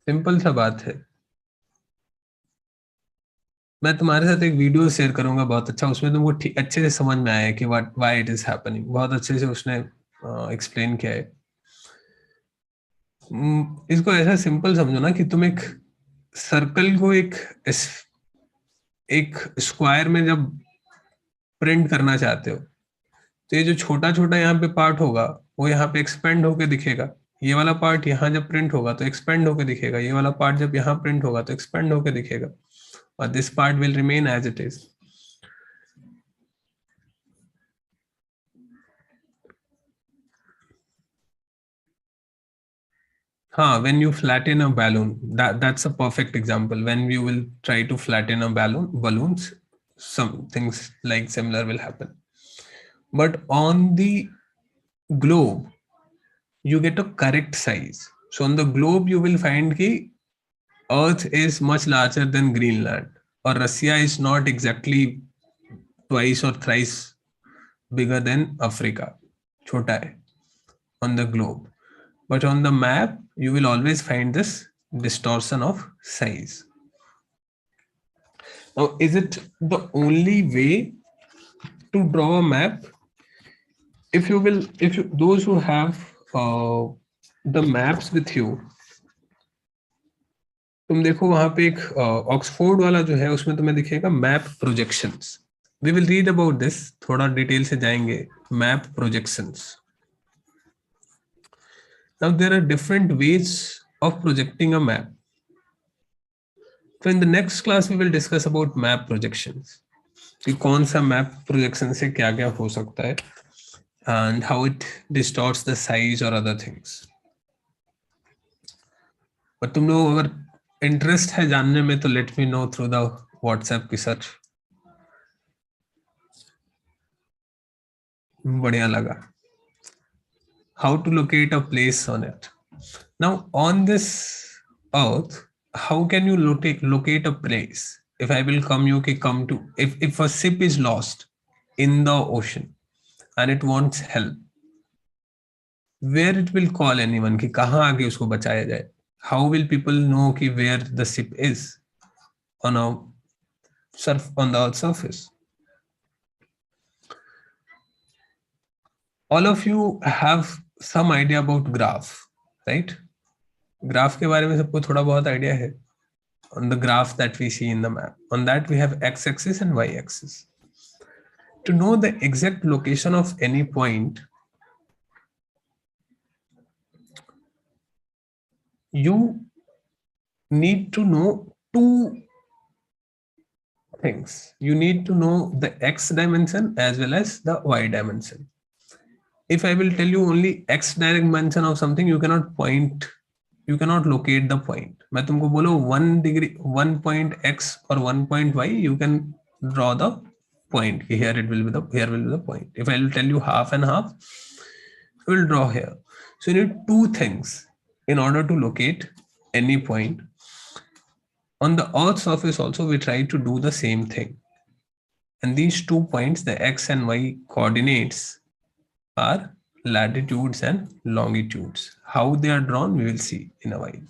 सिंपल सा बात है, मैं तुम्हारे साथ एक वीडियो शेयर करूंगा बहुत अच्छा, उसमें तुमको अच्छे से समझ में आया कि व्हाई इट इज हैपनिंग। बहुत अच्छे से उसने एक्सप्लेन किया है। इसको ऐसा सिंपल समझो ना कि तुम एक सर्कल को एक स्क्वायर में जब प्रिंट करना चाहते हो, तो ये जो छोटा छोटा यहाँ पे पार्ट होगा वो यहाँ पे एक्सपेंड होके दिखेगा। ये वाला पार्ट यहाँ जब प्रिंट होगा तो एक्सपेंड होके दिखेगा, ये वाला पार्ट जब यहाँ प्रिंट होगा तो एक्सपेंड होके दिखेगा, और this part will remain as it is. हाँ, when you flatten a balloon, that's a perfect example. When you will try to flatten a balloons, some things like similar will happen. But on the globe, you get a correct size. So on the globe, you will find that Earth is much larger than Greenland, or Russia is not exactly twice or thrice bigger than Africa. Chota hai on the globe. But on the map, you will always find this distortion of size. Now, is it the only way to draw a map? If those who have the maps with you, तुम देखो वहां पे एक Oxford वाला जो है उसमें तुम्हें दिखेगा map projections. We will read about this, थोड़ा डिटेल से जाएंगे। Map projections. Now there are different ways of projecting a map. So in the next class we will discuss about map projections, कि कौन सा मैप प्रोजेक्शन से क्या क्या हो सकता है, and how it distorts the size or other things. पर तुम लोग अगर इंटरेस्ट है जानने में तो let me know through the WhatsApp की सर्च। बढ़िया लगा। How to locate a place on it. Now on this earth, how can you locate a place? If I will come to, if a ship is lost in the ocean and it wants help, where it will call anyone कि कहाँ आगे उसको बचाया जाए? How will people know कि where the ship is on the earth surface? All of you have some idea about graph, right? Graph के बारे में सबको थोड़ा बहुत आइडिया है। On the graph that we see in the map, on that we have x-axis and y-axis. To know the exact location of any point, you need to know two things. You need to know the x dimension as well as the y dimension. If I will tell you only x dimension of something, you cannot locate the point. मैं तुमको बोलो 1 degree 1 point x or 1 point y, you can draw the point. Here will be the point. If I will tell you half and half, you will draw here. So you need two things in order to locate any point. On the earth's surface also we try to do the same thing. And these 2 points, the x and y coordinates, are latitudes and longitudes. How they are drawn, we will see in a while.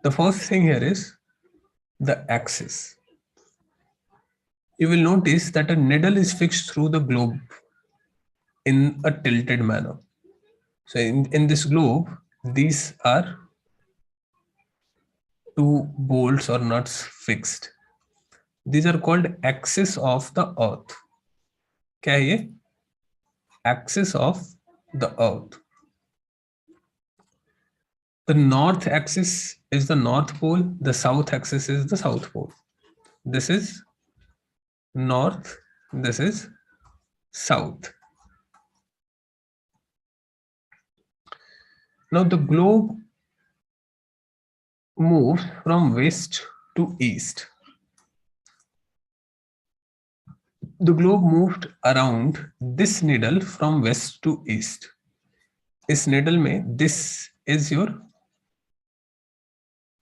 The first thing here is the axis. You will notice that a needle is fixed through the globe in a tilted manner. So in this globe, these are 2 bolts or nuts fixed. These are called axis of the earth. क्या है ये? Axis of the earth. The north axis is the north pole, the south axis is the south pole. This is north, this is south. Now the globe moves from west to east. The globe moved around this needle from west to east. इस needle में this is your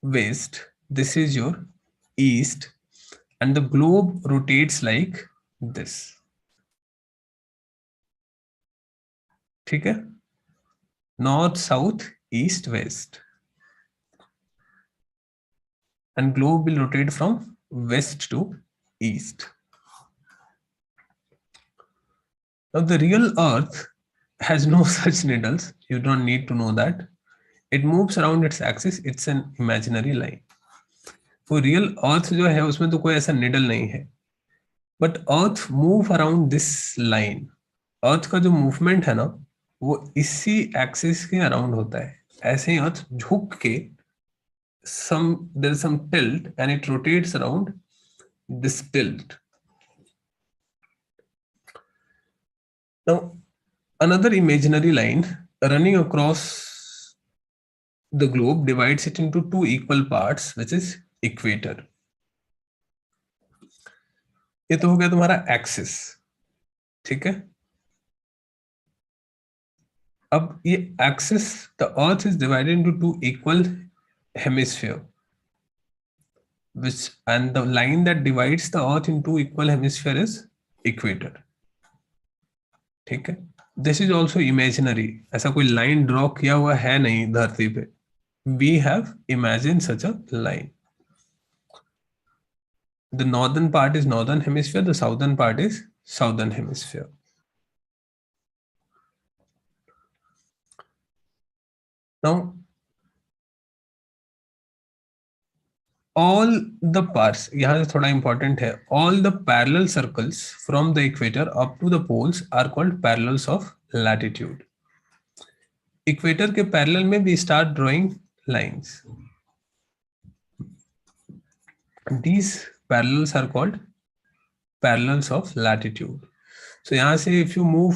west, this is your east, and the globe rotates like this. ठीक है? North, south, east, west. And globe will rotate from west to east. Now the real earth has no such needles. You don't need to know that. It moves around its axis. It's an imaginary line. वो real earth जो है उसमें तो कोई ऐसा needle नहीं है, but earth move around this line. Earth का जो मूवमेंट है ना वो इसी एक्सिस के अराउंड होता है. ऐसे ही अर्थ झुक के there is some tilt and it rotates around this tilt. Now another imaginary line running across the globe divides it into two equal parts, which is equator. ये तो हो गया तुम्हारा एक्सिस. ठीक है? अब ये axis, the earth is divided into two equal hemisphere, which and the line that divides the earth into equal hemisphere is equator. ठीक है? This is also imaginary. ऐसा कोई लाइन ड्रॉ किया हुआ है नहीं धरती पे. We have imagined such a line. The northern part is northern hemisphere, the southern part is southern hemisphere. Now all the parts, यहाँ से थोड़ा important है, all the parallel circles from the equator up to the poles are called parallels of latitude. Equator के parallel में we start drawing lines. These parallels are called parallels of latitude. So यहाँ से if you move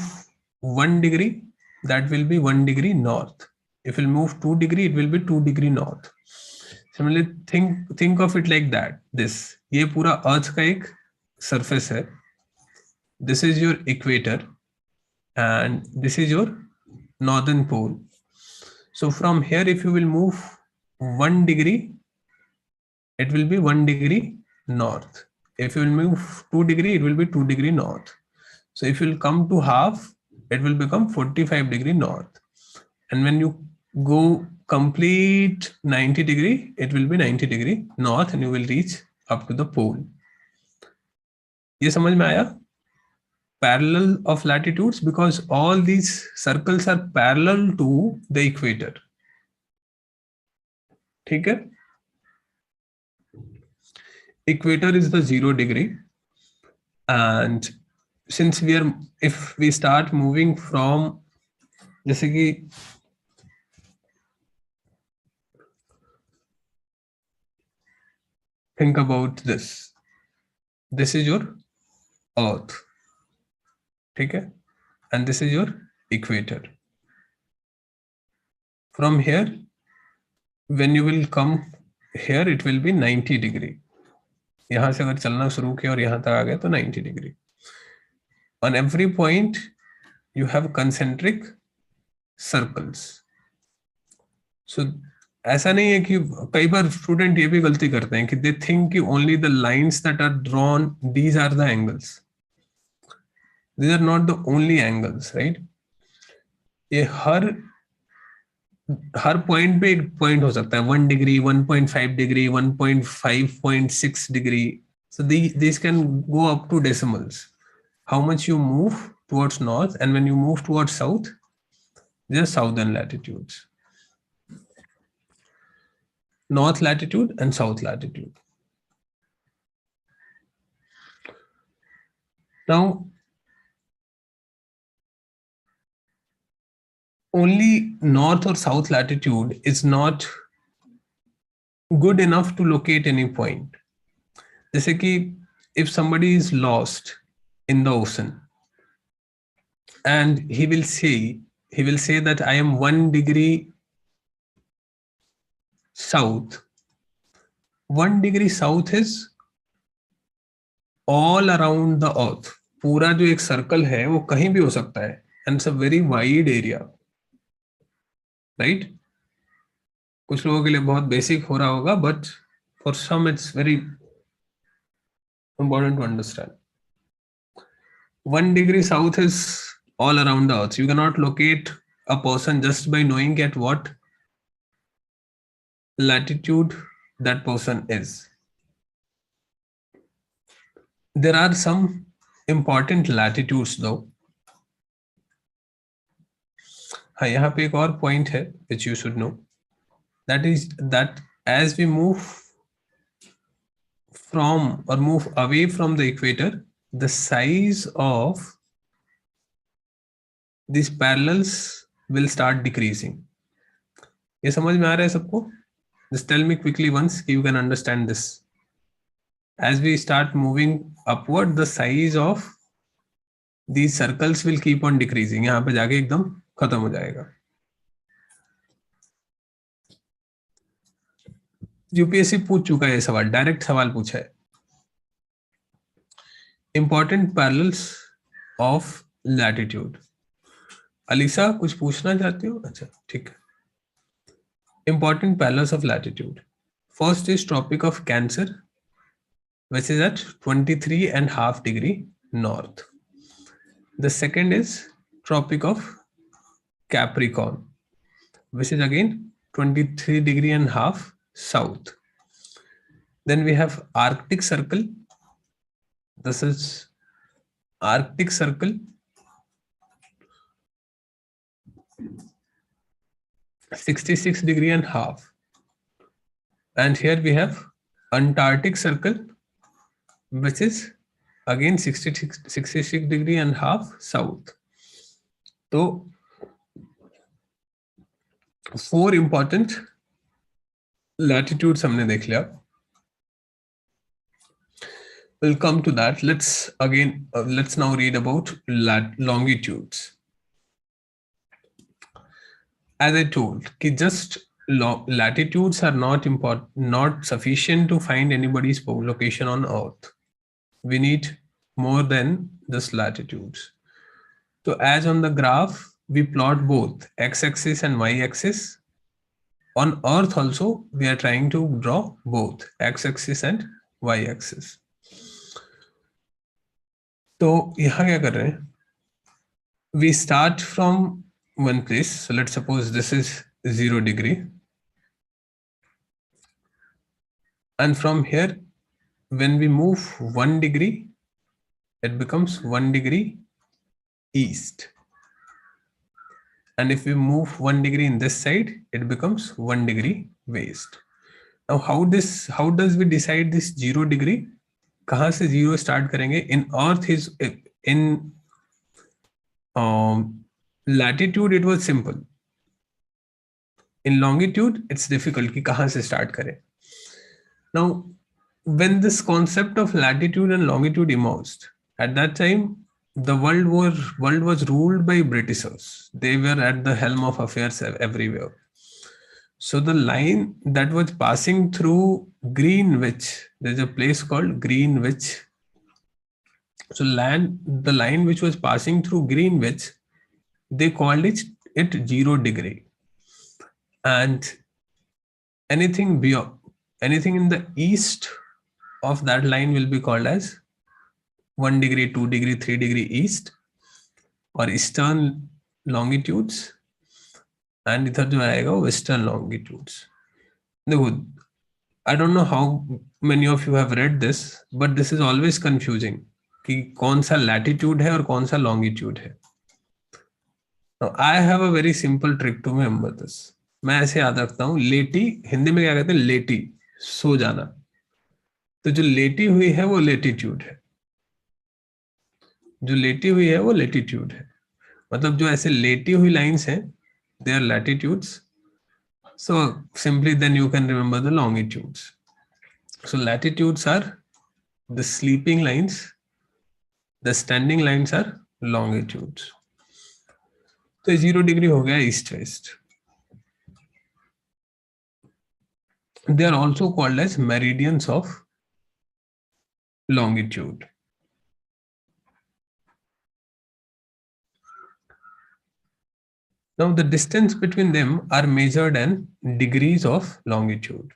1 degree, that will be 1 degree north. If you move 2 degree, it will be 2 degree north. Similarly, think of it like that. This, ये पूरा अर्थ का एक surface है. This is your equator and this is your northern pole. So from here, if you will move 1 degree, it will be 1 degree north. If you will move 2 degree, it will be 2 degree north. So if you will come to half, it will become 45 degree north. And when you go complete 90 degree, it will be 90 degree north and you will reach up to the pole. ये समझ में आया? Parallel of latitudes, because all these circles are parallel to the equator. ठीक है? Equator is the 0 degree, and since if we start moving from, जैसे कि think about this. This is your earth. ठीक है? And this is your equator. From here, when you will come here, it will be 90 degree. यहाँ से अगर चलना शुरू किया और यहाँ तक आ गए तो 90 degree. On every point, you have concentric circles. So ऐसा नहीं है कि कई बार स्टूडेंट ये भी गलती करते हैं कि they think कि only the lines that are drawn, these are the angles. These are not the only angles, right? ये हर पॉइंट पे एक पॉइंट हो सकता है. 1 degree, 1.5 degree, 1.5.6 degree. So these can go up to decimals. How much you move towards north, and when you move towards south, these are southern latitudes. North latitude and south latitude. Now, only north or south latitude is not good enough to locate any point. जैसे कि if somebody is lost in the ocean and he will say that I am 1 degree south. 1 degree south is all around the earth. पूरा जो एक circle है वो कहीं भी हो सकता है and it's a very wide area, right? कुछ लोगों के लिए बहुत बेसिक हो रहा होगा, but for some it's very important to understand. 1 degree south is all around the earth. You cannot locate a person just by knowing at what latitude that person is. There are some important latitudes though. हाँ, यहाँ पे एक और point है which you should know. That is that as we move from or move away from the equator, the size of these parallels will start decreasing. ये समझ में आ रहा है सबको? Just tell me quickly once you can understand this. As we start moving upward, the size of these circles will keep on decreasing. यहाँ पे जाके एकदम खत्म हो जाएगा. यूपीएससी पूछ चुका है ये सवाल, डायरेक्ट सवाल पूछा है. Important parallels of latitude. अलीसा कुछ पूछना चाहती हो? अच्छा ठीक है. Important parallels of latitude. First is tropic of cancer which is at 23.5 degree north. The second is Tropic of Capricorn, which is again 23.5 south. Then we have Arctic Circle. This is Arctic Circle, 66.5 degree. And here we have Antarctic Circle, which is again 66.5 degree south. So 4 important latitudes हमने देख लिया. We'll come to that. Let's now read about longitudes. As I told, just latitudes are not sufficient to find anybody's location on Earth. We need more than just latitudes. So as on the graph, we plot both x-axis and y-axis. On Earth also, we are trying to draw both x-axis and y-axis. तो यहाँ क्या कर रहे हैं? We start from one place. So let's suppose this is 0 degree. And from here, when we move 1 degree, it becomes 1 degree east. And if we move 1 degree in this side, it becomes 1 degree west. Now, how does we decide this 0 degree? कहाँ से 0 start करेंगे? In Earth is in latitude it was simple. In longitude it's difficult कि कहाँ से start करें. Now, when this concept of latitude and longitude emerged, at that time the world was ruled by Britishers. They were at the helm of affairs everywhere. So the line that was passing through Greenwich, there's a place called Greenwich. So the line which was passing through Greenwich, they called it 0 degree. And anything in the east of that line will be called as 1 degree, 2 degree, 3 degree east or eastern longitudes. And इधर जो आएगा western longitudes. देखो, I don't know how many of you have read this, but this is always confusing कि कौन सा latitude है और कौन सा longitude है. Now, I have a very simple trick to remember this. मैं ऐसे याद रखता हूँ, लेटी हिंदी में क्या कहते हैं? लेटी, सो जाना. तो जो लेटी हुई है वो लेटीट्यूड है. जो लेटी हुई है वो लेटीट्यूड है, मतलब जो ऐसे लेटी हुई लाइंस हैं they are latitudes. So simply then you can remember the longitudes. So latitudes are the sleeping lines, the standing lines are longitudes. तो 0 डिग्री हो गया east west. They are also called as meridians of longitude. Now the distance between them are measured in degrees of longitude.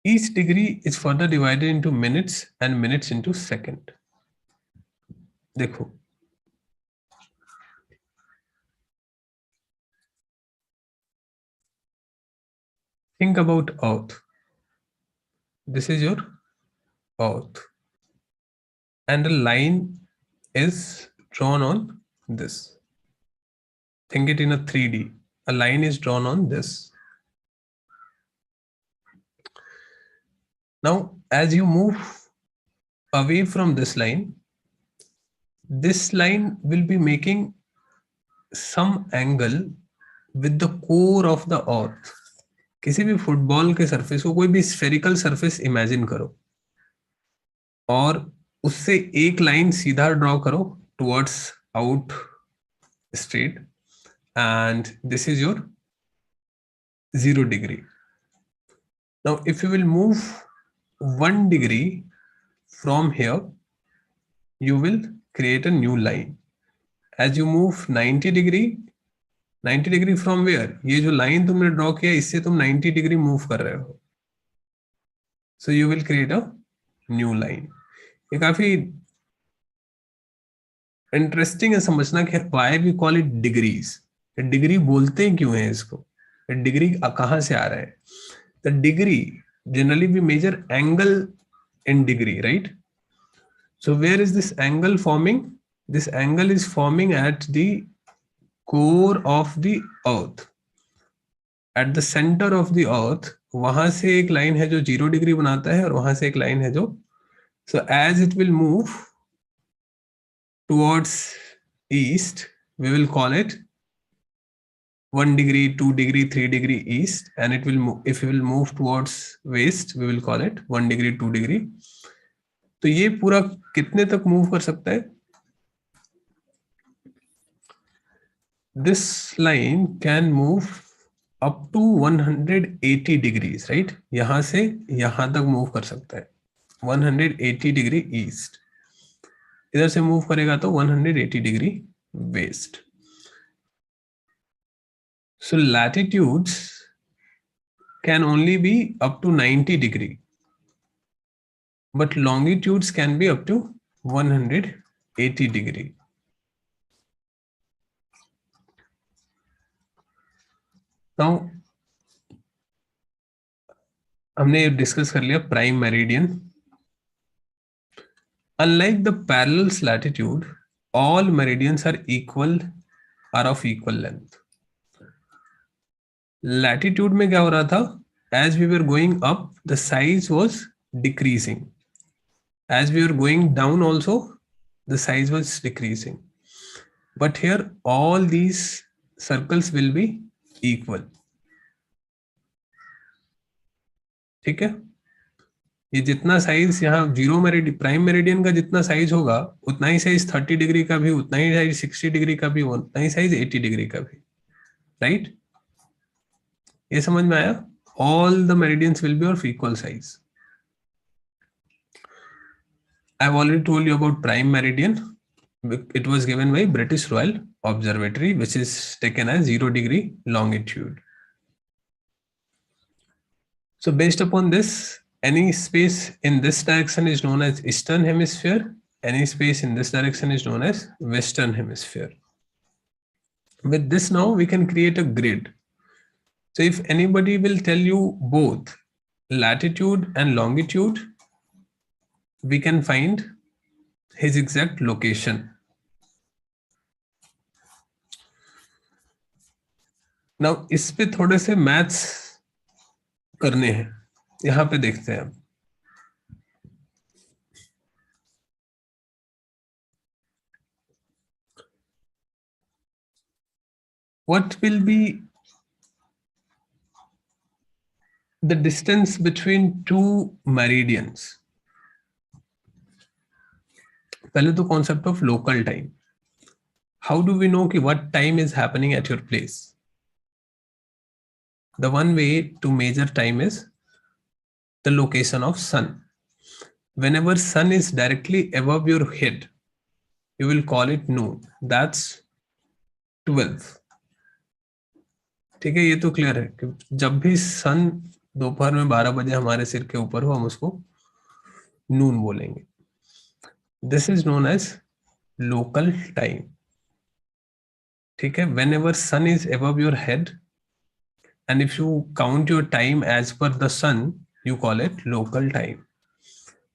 Each degree is further divided into minutes and minutes into second. देखो, think about Earth. This is your Earth, and a line is drawn on this. Think it in a 3D. A line is drawn on this. Now, as you move away from this line will be making some angle with the core of the earth. किसी भी football के surface को, कोई भी spherical surface imagine करो और उससे एक लाइन सीधा ड्रॉ करो towards out straight, and this is your 0 degree. Now if you will move 1 degree from here, you will create a new line. As you move 90 degree from where? ये जो line तुमने draw किया इससे तुम 90 degree move कर रहे हो. So you will create a new line. ये काफी इंटरेस्टिंग है समझना कि why we call it degrees. Degree बोलते हैं क्यों है इसको, डिग्री कहाँ से आ रहा है? The degree, generally we measure angle in degree, right? So where is this angle forming? This angle is forming at the core of the earth. At the center of the earth, वहां से एक line है जो 0 degree बनाता है और वहां से एक लाइन है जो, so as it will move towards east, we will call it 1 degree, 2 degree, 3 degree east, and it will move, if we will move towards west, we will call it 1 degree, 2 degree. तो ये पूरा कितने तक move कर सकता है? This line can move up to 180 degrees, right? यहां से यहां तक मूव कर सकता है 180 डिग्री ईस्ट. इधर से मूव करेगा तो 180 degree west. So latitudes can only be up to 90 degree, but longitudes can be up to 180 degree. Now हमने डिस्कस कर लिया prime meridian. Unlike the parallel latitude, all meridians are of equal length. Latitude में क्या हो रहा था? As we were going up, the size was decreasing. As we were going down also, the size was decreasing. But here, all these circles will be equal. ठीक है? ये जितना size यहाँ 0 मेरिडियन, प्राइम मेरिडियन का जितना size होगा उतना ही size 30 degree का भी, उतना ही साइज 60 डिग्री का भी, उतना ही साइज 80 डिग्री का भी, राइट? ये समझ में आया? All the meridians will be of equal size. I've already told you about prime meridian. It was given by British Royal Observatory, which is taken as 0 degree longitude. So based upon this, any space in this direction is known as Eastern Hemisphere. Any space in this direction is known as Western Hemisphere. With this now we can create a grid. So if anybody will tell you both latitude and longitude, we can find his exact location. Now इस पे थोड़े से maths करने हैं, यहाँ पे देखते हैं. what will be the distance between two meridians? पहले तो concept of local time. How do we know कि what time is happening at your place? The one way to measure time is the location of sun. Whenever sun is directly above your head, you will call it noon. That's 12. ठीक है, ये तो clear है कि जब भी सन दोपहर में 12 बजे हमारे सिर के ऊपर हो हम उसको नून बोलेंगे. This is known as local time. ठीक है, whenever sun is above your head and if you count your time as per the sun, you call it local time.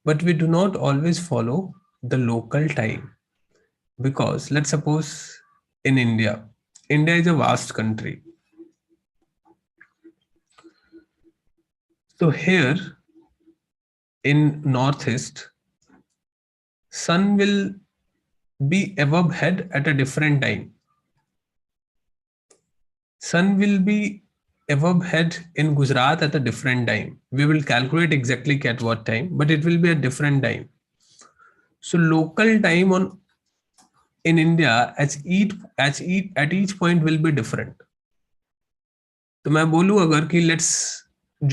But we do not always follow the local time, because let's suppose in India is a vast country. So here in northeast, sun will be above head at a different time. Sun will be above head in Gujarat at a different time. We will calculate exactly at what time, but it will be a different time. So local time in India at each point will be different. तो मैं बोलूं अगर कि let's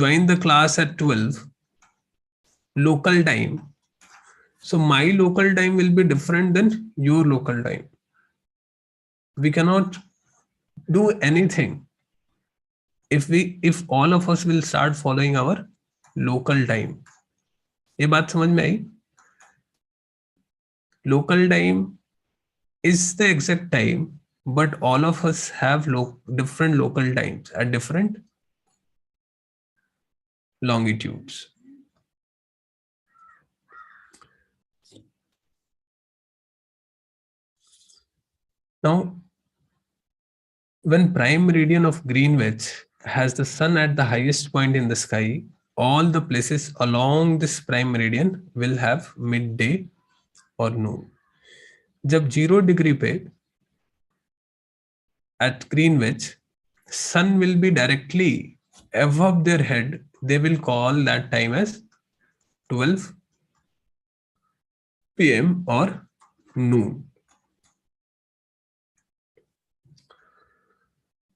join the class at 12 local time, so my local time will be different than your local time. We cannot do anything if all of us will start following our local time. ये बात समझ में आई? Local time is the exact time, but all of us have different local times at different longitudes. Now, when prime meridian of Greenwich has the sun at the highest point in the sky, all the places along this prime meridian will have midday or noon. जब 0 degree पे at Greenwich, sun will be directly above their head, they will call that time as 12 p.m. or noon.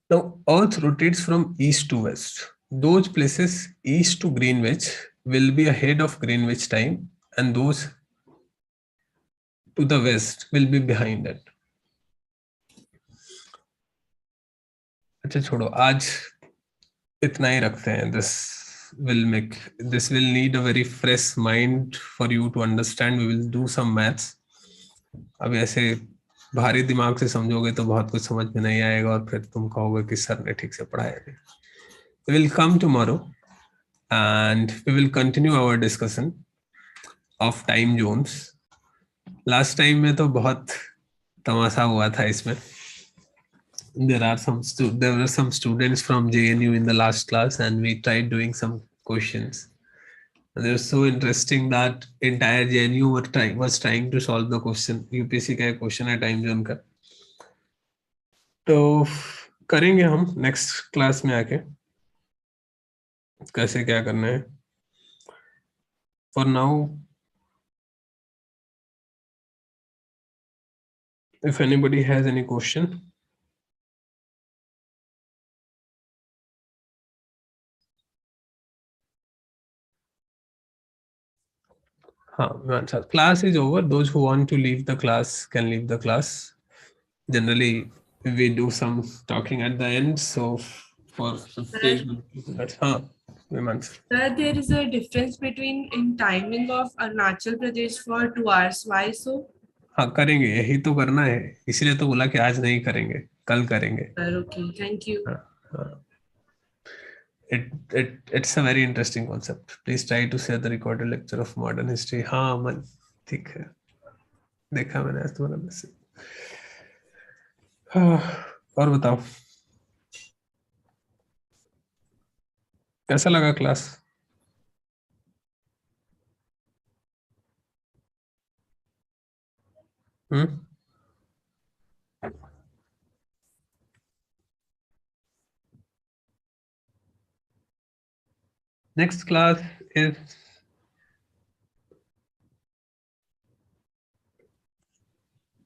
Now, Earth rotates from east to west. Those places east to Greenwich will be ahead of Greenwich time, and those to the west will be behind it. अच्छा छोड़ो, आज इतना ही रखते हैं. This will need a very fresh mind for you to understand. We will do some maths. अब ऐसे भारी दिमाग से समझोगे तो बहुत कुछ समझ में नहीं आएगा और फिर तुम कहोगे कि सर ने ठीक से पढ़ाया नहीं. We will come tomorrow and we will continue our discussion of time zones. Last time में तो बहुत तमाशा हुआ था इसमें. There were some students from JNU in the last class and we tried doing some questions. And it was so interesting that entire JNU was trying to solve the question. UPSC का question है time zone का. तो करेंगे हम next class में आके कैसे क्या करना है. For now, if anybody has any question. Class is over. Those who want to leave the class can leave the class. Generally, we do some talking at the end. So for 15 minutes. Sir, there is a difference between in timing of Arunachal Pradesh for 2 hours. Why so? हाँ करेंगे, यही तो करना है, इसलिए तो बोला कि आज नहीं करेंगे, कल करेंगे. Sir, okay, thank you. It's a very interesting concept. Please try to share the recorded lecture of modern history. हाँ मन ठीक है, देखा मैंने आज तुम्हारा मैसेज. और बताओ कैसा लगा class? Next class is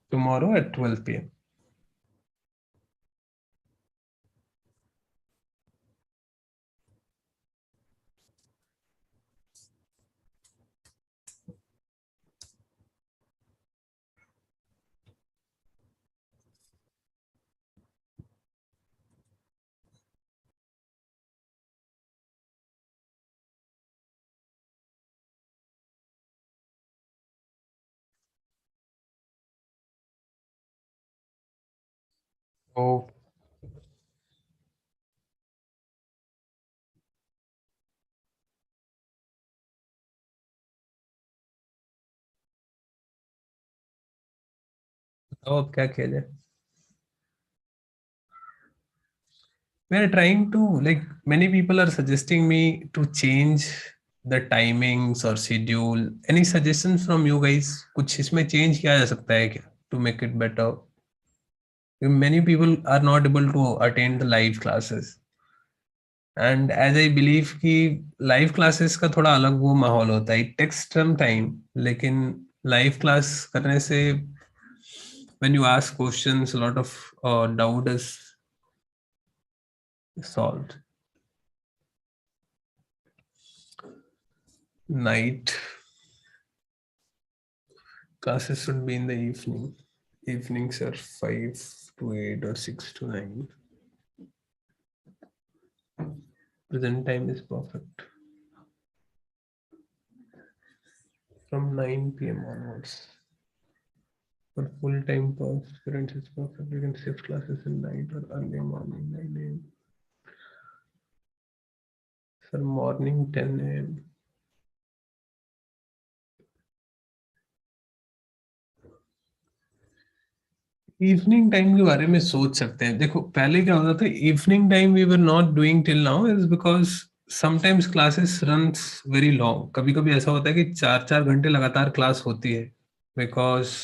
tomorrow at 12 p.m. So बताओ अब क्या किया जाए. We are trying to, like, many people are suggesting me to change the timings or schedule. Any suggestions from you guys? कुछ इसमें change किया जा सकता है क्या to make it better? Many people are not able to attend the live classes. And as I believe कि live classes का थोड़ा अलग वो माहौल होता है. It takes some time, लेकिन live class करने से when you ask questions, a lot of doubt is solved. Night classes should be in the evening. Evenings are 5 to 8 or 6 to 9. Present time is perfect. From 9 p.m. onwards. For full time students, it's perfect. You can shift classes in night or early morning, 9 a.m. For morning, 10 a.m. Evening time के बारे में सोच सकते हैं. देखो पहले क्या होता था, evening time we were not doing till now is because sometimes classes runs very long. कभी कभी ऐसा होता है कि 4-4 घंटे लगातार क्लास होती है because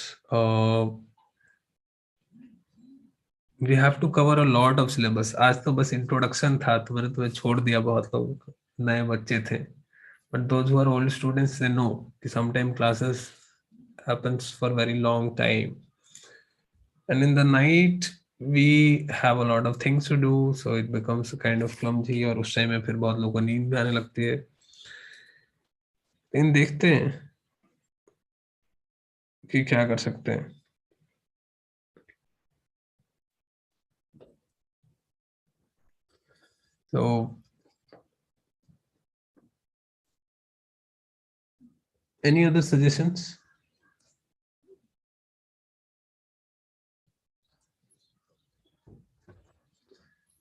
we have to cover a lot of syllabus. आज तो बस इंट्रोडक्शन था तो मैंने तुम्हें छोड़ दिया, बहुत लोगों को नए बच्चे थे. But those who are old students they know कि sometime classes happens for very long time. And in the night we have a lot of things to do, so it becomes a kind of clumsy. और उस time में फिर बहुत लोगों को नींद भी आने लगती है. लेकिन देखते हैं कि क्या कर सकते हैं. So any other suggestions?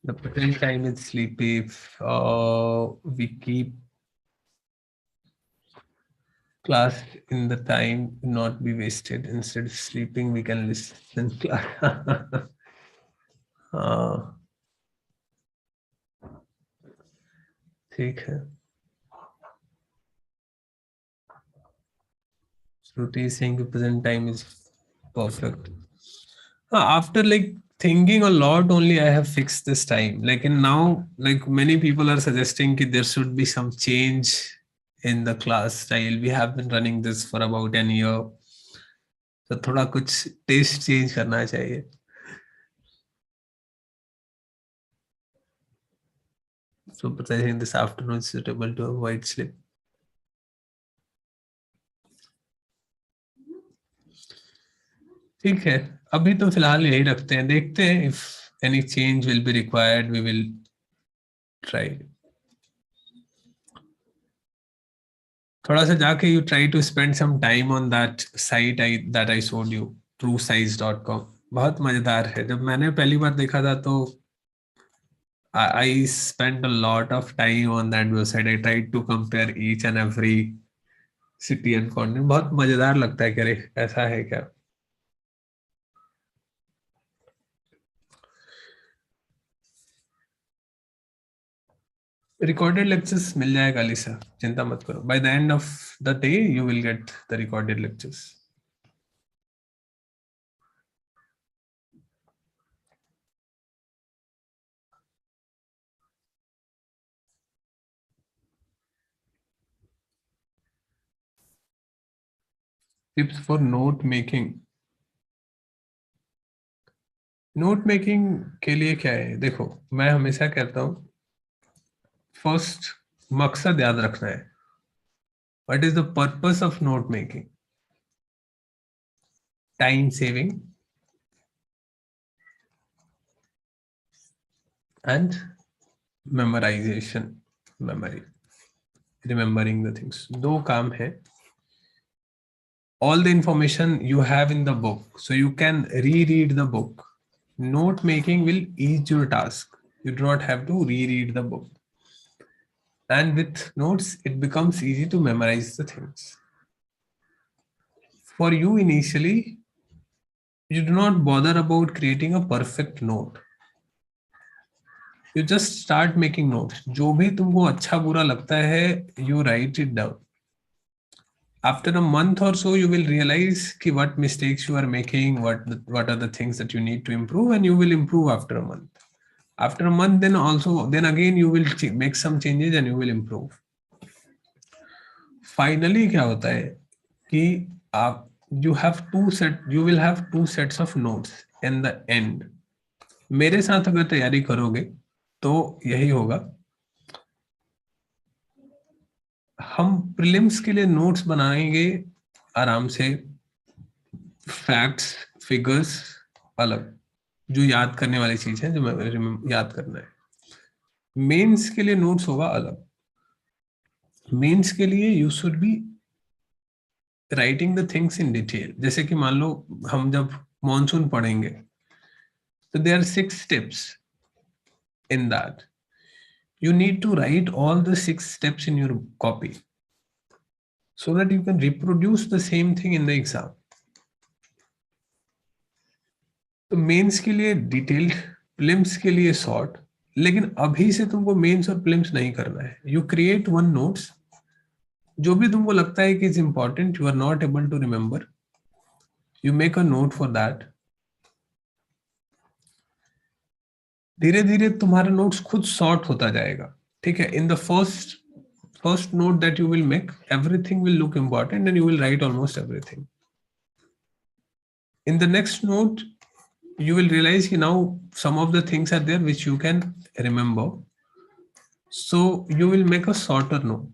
The present time is sleepy. If we keep class in the time, not be wasted. Instead of sleeping, we can listen class. ठीक है. Shruti is saying the present time is perfect. After like thinking a lot only, I have fixed this time. Like in now, like many people are suggesting that there should be some change in the class style. We have been running this for about an year. So थोड़ा कुछ taste change करना चाहिए. So but I think this afternoon is suitable to avoid sleep. ठीक है, अभी तो फिलहाल यही रखते हैं. देखते हैं if any change will be required, we will try. थोड़ा सा जाके you try to spend some time on that site that I showed you, truesize.com. बहुत मजेदार है. जब मैंने पहली बार देखा था तो I spent a lot of time on that website. I tried to compare each and every city and continent. बहुत मजेदार लगता है कि अरे ऐसा है क्या. Recorded lectures मिल जाएगा अलीसा, चिंता मत करो. By the end of the day you will get the recorded lectures. Tips for note making. Note making के लिए क्या है, देखो मैं हमेशा कहता हूं, फर्स्ट मकसद याद रखना है। What is the purpose of note making? Time saving and memorisation, memory, remembering the things. दो काम है। All the information you have in the book, so you can reread the book. Note making will ease your task. You do not have to reread the book. And with notes, it becomes easy to memorize the things. For you initially, you do not bother about creating a perfect note. You just start making notes. जो भी तुमको अच्छा बुरा लगता है, you write it down. After a month or so, you will realize ki what mistakes you are making, what are the things that you need to improve, and you will improve after a month. After a month, then again you will make some changes and you will improve. Finally क्या होता है कि आप you will have two sets of notes in the end. मेरे साथ अगर तैयारी करोगे तो यही होगा। हम प्रीलिम्स के लिए नोट्स बनाएंगे आराम से, फैक्ट्स फिगर्स अलग, जो याद करने वाली चीज है, जो याद करना है। मेंस के लिए नोट्स होगा अलग। मेंस के लिए you should be writing the things in detail. जैसे कि मान लो हम जब मॉनसून पढ़ेंगे तो there are 6 steps in that. You need to write all the 6 steps in your copy so that you can reproduce the same thing in the exam. तो mains के लिए डिटेल्ड, प्रीलिम्स के लिए शॉर्ट। लेकिन अभी से तुमको मेंस और प्रीलिम्स नहीं करना है। यू क्रिएट वन नोट्स, जो भी तुमको लगता है कि is important, you are not able to remember, you make a note for that. धीरे धीरे तुम्हारा नोट्स खुद शॉर्ट होता जाएगा, ठीक है। In the first note that you will make, everything will look important and you will write almost everything. In the next note, you will realize that now some of the things are there which you can remember. So you will make a shorter note.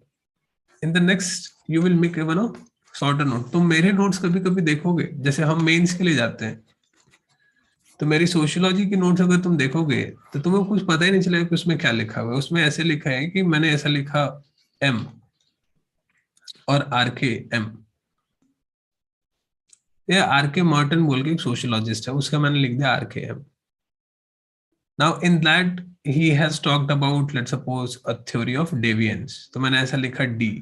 In the next, you will make even a shorter note. तुम मेरे notes कभी कभी देखोगे, जैसे हम mains के लिए जाते हैं, तो मेरी सोशियोलॉजी की नोट्स अगर तुम देखोगे तो तुम्हें कुछ पता ही नहीं चलेगा कि उसमें क्या लिखा हुआ है। उसमें ऐसे लिखा है कि मैंने ऐसा लिखा एम और आर के एम, या आर के मार्टिन बोल के एक सोशियोलॉजिस्ट है, उसका मैंने लिख दिया R K M. Now in that he has talked about, let's suppose, a theory of deviance, तो मैंने ऐसा लिखा डी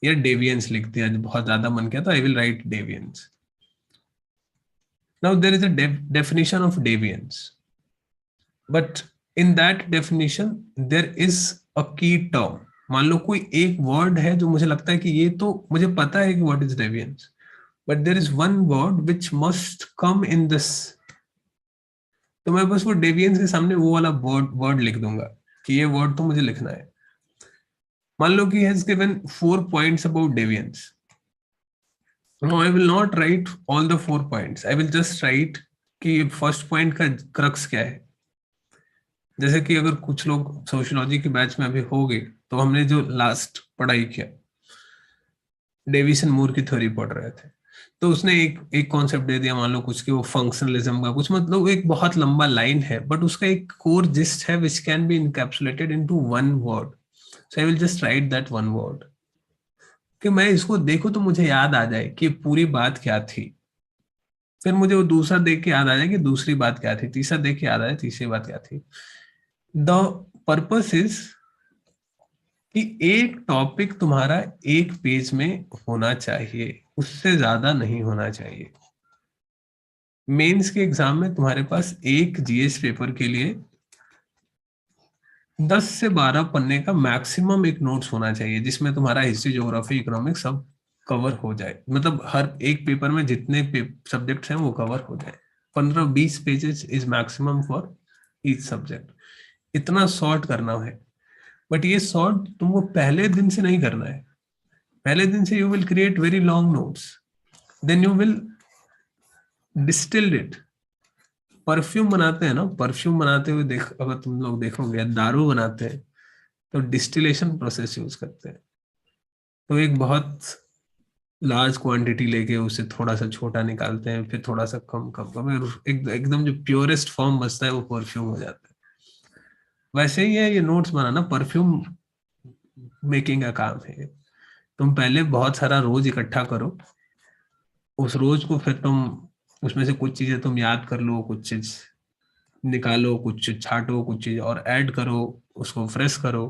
या डेविएंस लिख दिया। बहुत ज्यादा मन किया तो I will write deviance. Now there is a definition of deviance, but in that definition there is a key term. मान लो कोई एक वर्ड है जो मुझे लगता है कि ये तो मुझे पता है कि what is deviance, but there is one word which must come in this, तो मैं बस वो डेविएंस के सामने वो वाला वर्ड लिख दूंगा कि ये वर्ड तो मुझे लिखना है। मान लो कि has given 4 points about deviance. No, I will not write all the 4 points, I will just write कि फर्स्ट पॉइंट का क्रक्स क्या है। जैसे कि अगर कुछ लोग सोशियोलॉजी के बैच में अभी हो गए, तो हमने जो लास्ट पढ़ाई किया, डेविसन मूर की थ्योरी पढ़ रहे थे, तो उसने एक कॉन्सेप्ट दे दिया, मान लो कुछ कि वो फंक्शनलिज्म का कुछ, मतलब एक बहुत लंबा लाइन है, बट उसका एक कोर जिस्ट है which can be encapsulated into one word. So I will just right that one word, कि मैं इसको देखूं तो मुझे याद आ जाए कि पूरी बात क्या थी। फिर मुझे वो दूसरा देख के याद आ जाए कि दूसरी बात क्या थी, तीसरा देख के याद आ जाए तीसरी बात क्या थी। द पर्पस इज कि एक टॉपिक तुम्हारा एक पेज में होना चाहिए, उससे ज्यादा नहीं होना चाहिए। मेंस के एग्जाम में तुम्हारे पास एक जीएस पेपर के लिए 10 से 12 पन्ने का मैक्सिमम एक नोट्स होना चाहिए, जिसमें तुम्हारा हिस्ट्री, ज्योग्राफी, इकोनॉमिक्स सब कवर हो जाए। मतलब हर एक पेपर में जितने सब्जेक्ट्स हैं वो कवर हो जाए। 15-20 pages is maximum for each subject. इतना शॉर्ट करना है, बट ये शॉर्ट तुमको पहले दिन से नहीं करना है। पहले दिन से you will create very long notes, then you will distill it. Perfume बनाते हैं ना, परफ्यूम बनाते हुए देख, अगर तुम लोग देखोगे दारू बनाते हैं तो डिस्टिलेशन प्रोसेस यूज करते हैं। तो एक बहुत लार्ज क्वांटिटी लेके उसे थोड़ा सा छोटा निकालते हैं, फिर थोड़ा सा कम कम कम, एकदम जो प्योरेस्ट फॉर्म बचता है वो परफ्यूम हो जाता है। वैसे ही है ये नोट्स बनाना, परफ्यूम मेकिंग का काम है। तुम पहले बहुत सारा रोज इकट्ठा करो, उस रोज को फिर तुम उसमें से कुछ चीजें तुम याद कर लो, कुछ चीज निकालो, कुछ चीज छाटो, कुछ चीज और ऐड करो, उसको फ्रेश करो,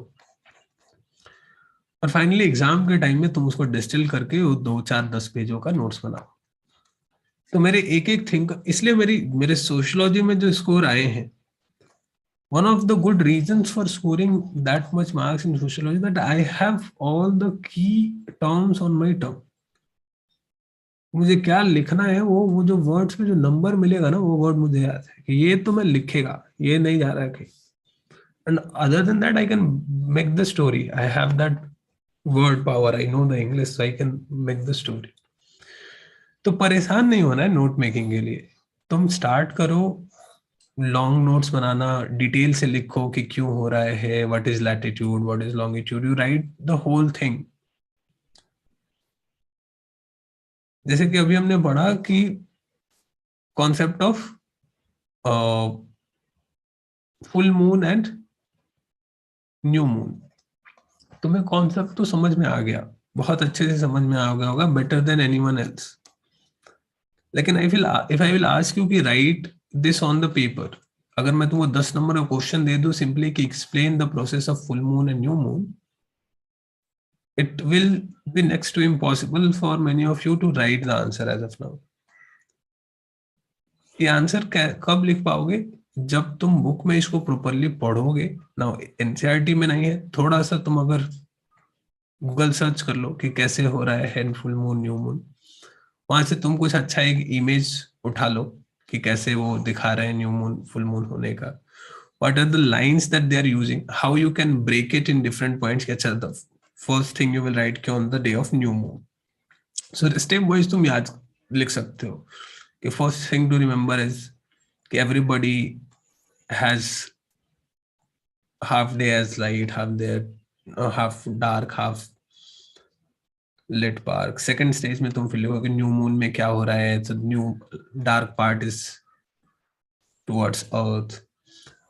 और फाइनली एग्जाम के टाइम में तुम उसको डिस्टिल करके वो 2 4 10 पेजों का नोट्स बनाओ। तो मेरे एक एक थिंक, इसलिए मेरे सोशियोलॉजी में जो स्कोर आए हैं, one of the good reasons for scoring that much marks in sociology that I have all the key terms on my tongue. मुझे क्या लिखना है, वो जो वर्ड्स में जो नंबर मिलेगा ना, वो वर्ड मुझे याद है कि ये तो मैं लिखेगा, ये नहीं जा रहा है कहीं। And other than that I can make the story, I have that word power, I know the English, I can make the story. तो परेशान नहीं होना है नोट मेकिंग के लिए। तुम स्टार्ट करो लॉन्ग नोट्स बनाना, डिटेल से लिखो कि क्यों हो रहा है, what is latitude, what is longitude, you write the whole thing. जैसे कि अभी हमने पढ़ा कि concept of full moon and new moon, तुम्हें कॉन्सेप्ट तो समझ में आ गया, बहुत अच्छे से समझ में आ गया होगा, बेटर देन एनीवन एल्स। लेकिन I will, if I will ask you कि write this on the paper, अगर मैं तुमको 10 नंबर का क्वेश्चन दे दूं सिंपली कि explain the process of full moon and new moon, it will be next to impossible for many of you to write the answer as of now. ये answer कब लिख पाओगे, जब तुम बुक में इसको प्रॉपरली पढ़ोगे ना। एनसीईआरटी में नहीं है, थोड़ा सा तुम अगर गूगल सर्च कर लो कि कैसे हो रहा है फुल मून न्यू मून, वहां से तुम कुछ अच्छा एक इमेज उठा लो कि कैसे वो दिखा रहे हैं न्यू मून फुल मून होने का, what are the lines that they are using, how you can break it in different points। अच्छा, the first thing you will write कि on the day of new moon, so step wise तुम याद लिख सकते हो कि first thing to remember is कि everybody has half day as light, half day half dark, half lit park। second stage में तुम फिर लिखोगे न्यू मून में क्या हो रहा है, so new dark part is towards earth,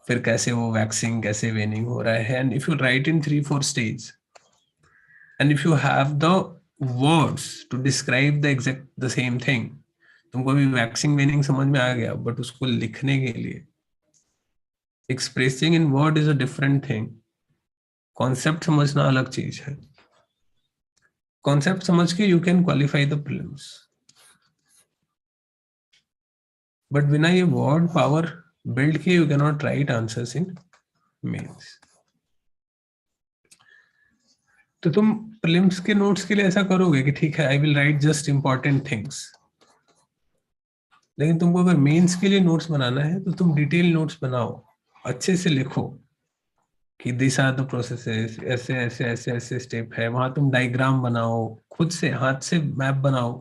फिर कैसे वो वैक्सिंग कैसे वेनिंग हो रहा है। And if you write in 3 4 stage and if you have the words to describe the exact the same thing, तुमको भी वैक्सिंग वेनिंग समझ में आ गया, बट उसको लिखने के लिए expressing in word is a different thing. Concept समझना अलग चीज है, कॉन्सेप्ट समझ के you can qualify the prelims, but बिना ये वर्ड पावर बिल्ड किए you can not write answers in mains. तो तुम प्रीलिम्स के नोट्स के लिए ऐसा करोगे कि ठीक है आई will right just important things, लेकिन तुमको अगर मेंस के लिए नोट्स बनाना है तो तुम डिटेल नोट्स बनाओ, अच्छे से लिखो कि दिस आर द प्रोसेसेस, ऐसे ऐसे ऐसे ऐसे स्टेप है। वहां तुम डायग्राम बनाओ, खुद से हाथ से मैप बनाओ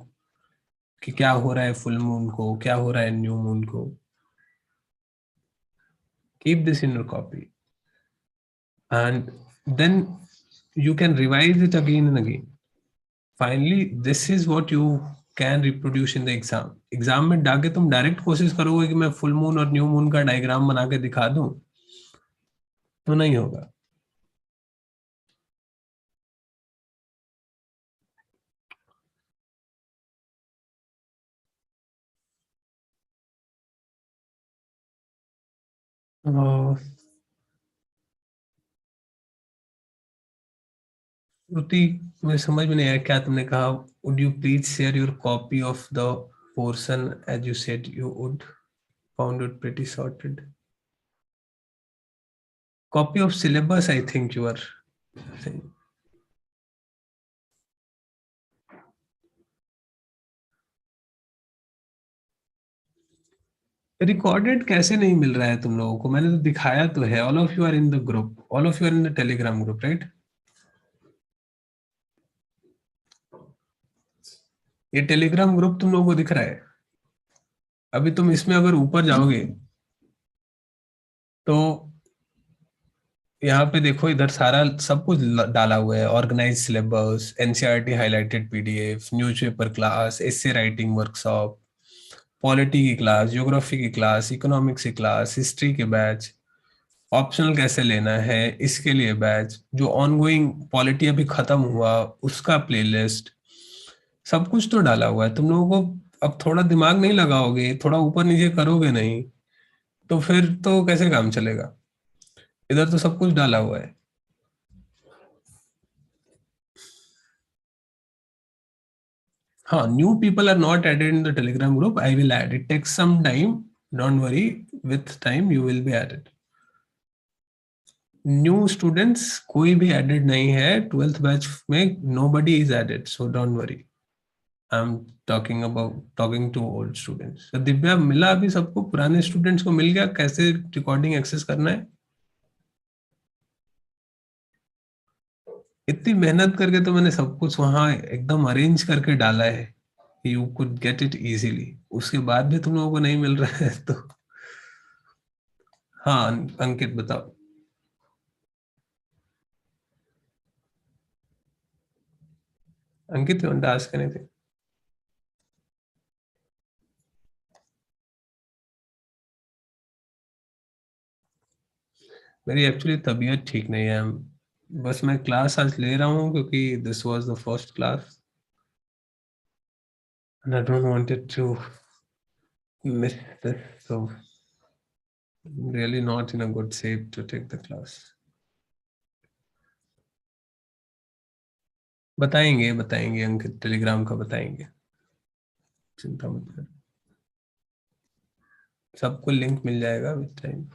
कि क्या हो रहा है फुल मून को, क्या हो रहा है न्यू मून को। Keep this in your copy and then you can revise it again and again. Finally, this is what you can reproduce in the exam. Exam में जाके तुम डायरेक्ट कोशिश करोगे कि मैं फुल मून और न्यू मून का डायग्राम बना के दिखा दूं, तो नहीं होगा। श्रुति, मुझे समझ में नहीं आया क्या तुमने कहा। Would you please share your copy of the portion as you said you would, found it pretty sorted. Copy of syllabus I think you are saying। Recorded कैसे नहीं मिल रहा है तुम लोगों को, मैंने तो दिखाया तो है। All of you are in the group, all of you are in the Telegram group, right? ये टेलीग्राम ग्रुप तुम लोगों को दिख रहा है? अभी तुम इसमें अगर ऊपर जाओगे तो यहाँ पे देखो, इधर सारा सब कुछ डाला हुआ है। Organise syllabus, NCERT highlighted PDF, newspaper class, essay writing workshop, polity की क्लास, ज्योग्राफी की क्लास, इकोनॉमिक्स की क्लास, हिस्ट्री के बैच, ऑप्शनल कैसे लेना है इसके लिए बैच, जो ऑनगोइंग पॉलिटी अभी खत्म हुआ उसका प्लेलिस्ट, सब कुछ तो डाला हुआ है। तुम लोगों को अब थोड़ा दिमाग नहीं लगाओगे, थोड़ा ऊपर नीचे करोगे नहीं, तो फिर तो कैसे काम चलेगा? इधर तो सब कुछ डाला हुआ है। हाँ, new people are not added in the Telegram group, I will add, it takes some time, don't worry, with time you will be added. New students कोई भी एडेड नहीं है 12th बैच में, nobody is added, so don't worry. I am talking to old students. Divya, मिला अभी सबको? पुराने students को मिल गया कैसे रिकॉर्डिंग एक्सेस करना है? इतनी मेहनत करके तो मैंने सब कुछ वहां एकदम अरेंज करके डाला है, you could get it easily. उसके बाद भी तुम लोगों को नहीं मिल रहा है तो हाँ, अंकित बताओ। Ankit, you want to ask anything? मेरी एक्चुअली तबीयत ठीक नहीं है। बस मैं क्लास आज ले रहा हूँ क्योंकि this was the first class and I don't wanted to miss this, so I'm really not in a good shape to take the class. बताएंगे बताएंगे अंकित, टेलीग्राम का बताएंगे, चिंता मत कर, सबको लिंक मिल जाएगा with time.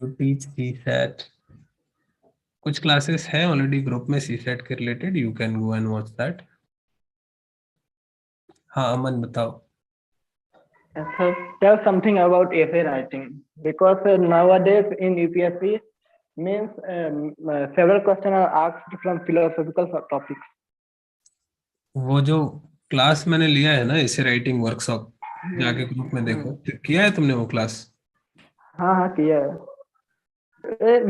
To teach CSAT, कुछ क्लासेस हैं ऑलरेडी ग्रुप में सी सेट के related, you can go and watch that. हाँ अमन बताओ। So tell something about essay writing because nowadays in UPSC means several questions are asked from philosophical topics. वो जो class मैंने लिया है ना, ऐसे राइटिंग वर्कशॉप, जाके ग्रुप में देखो, किया है तुमने वो क्लास? हाँ हाँ किया है।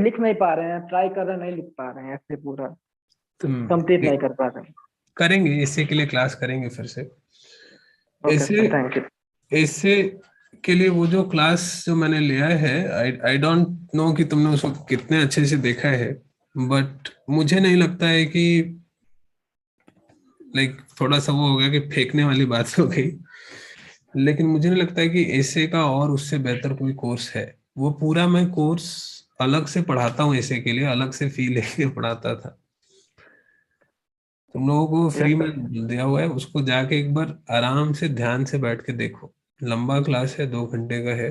लिख नहीं पा रहे हैं, ट्राई कर रहे हैं, नहीं लिख पा रहे हैं ऐसे पूरा तुम कंप्लीट नहीं कर पा रहे हैं। करेंगे, ऐसे के लिए क्लास करेंगे फिर से। ओके ऐसे सर, थैंक यू। ऐसे के लिए वो जो क्लास जो मैंने लिया है, आई आई डोंट नो कि तुमने उसको कितने अच्छे से देखा है, बट मुझे नहीं लगता है कि लाइक थोड़ा सा वो हो गया कि फेंकने वाली बात हो गई, लेकिन मुझे नहीं लगता है कि ऐसे का और उससे बेहतर कोई कोर्स है। वो पूरा मैं कोर्स अलग से पढ़ाता हूँ, ऐसे के लिए अलग से फी लेके पढ़ाता था। तुम लोगों को यस फ्री में सर। दिया हुआ है, उसको जाके एक बार आराम से ध्यान से बैठ के देखो। लंबा क्लास है, 2 घंटे का है,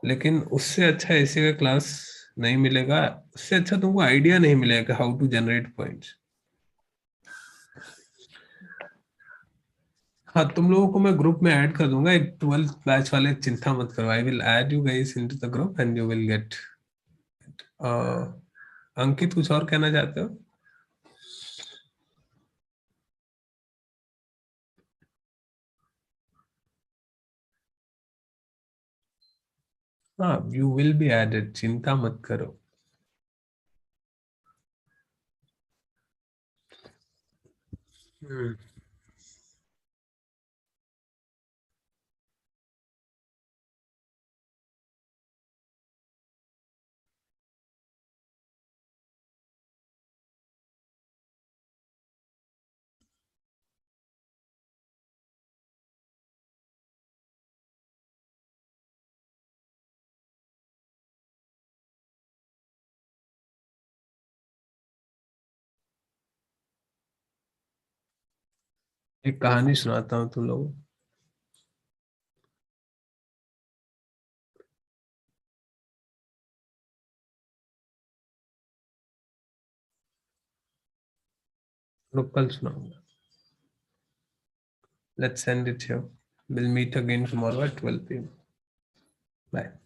लेकिन उससे अच्छा ऐसे का क्लास नहीं मिलेगा। उससे अच्छा तुमको आइडिया नहीं मिलेगा हाउ टू जनरेट पॉइंट्स। हाँ, तुम लोगों को मैं ग्रुप में ऐड कर दूंगा, एक 12th बैच वाले, चिंता मत करो, I will add you guys into the group and you will get. Ankit, कुछ और कहना चाहते हो? हाँ, यू विल बी एडेड, चिंता मत करो। हम्म। एक कहानी सुनाता हूँ तुम लोगों को। रुक कल सुनाऊंगा. Let's end it here. We'll meet again tomorrow at 12 p.m. Bye.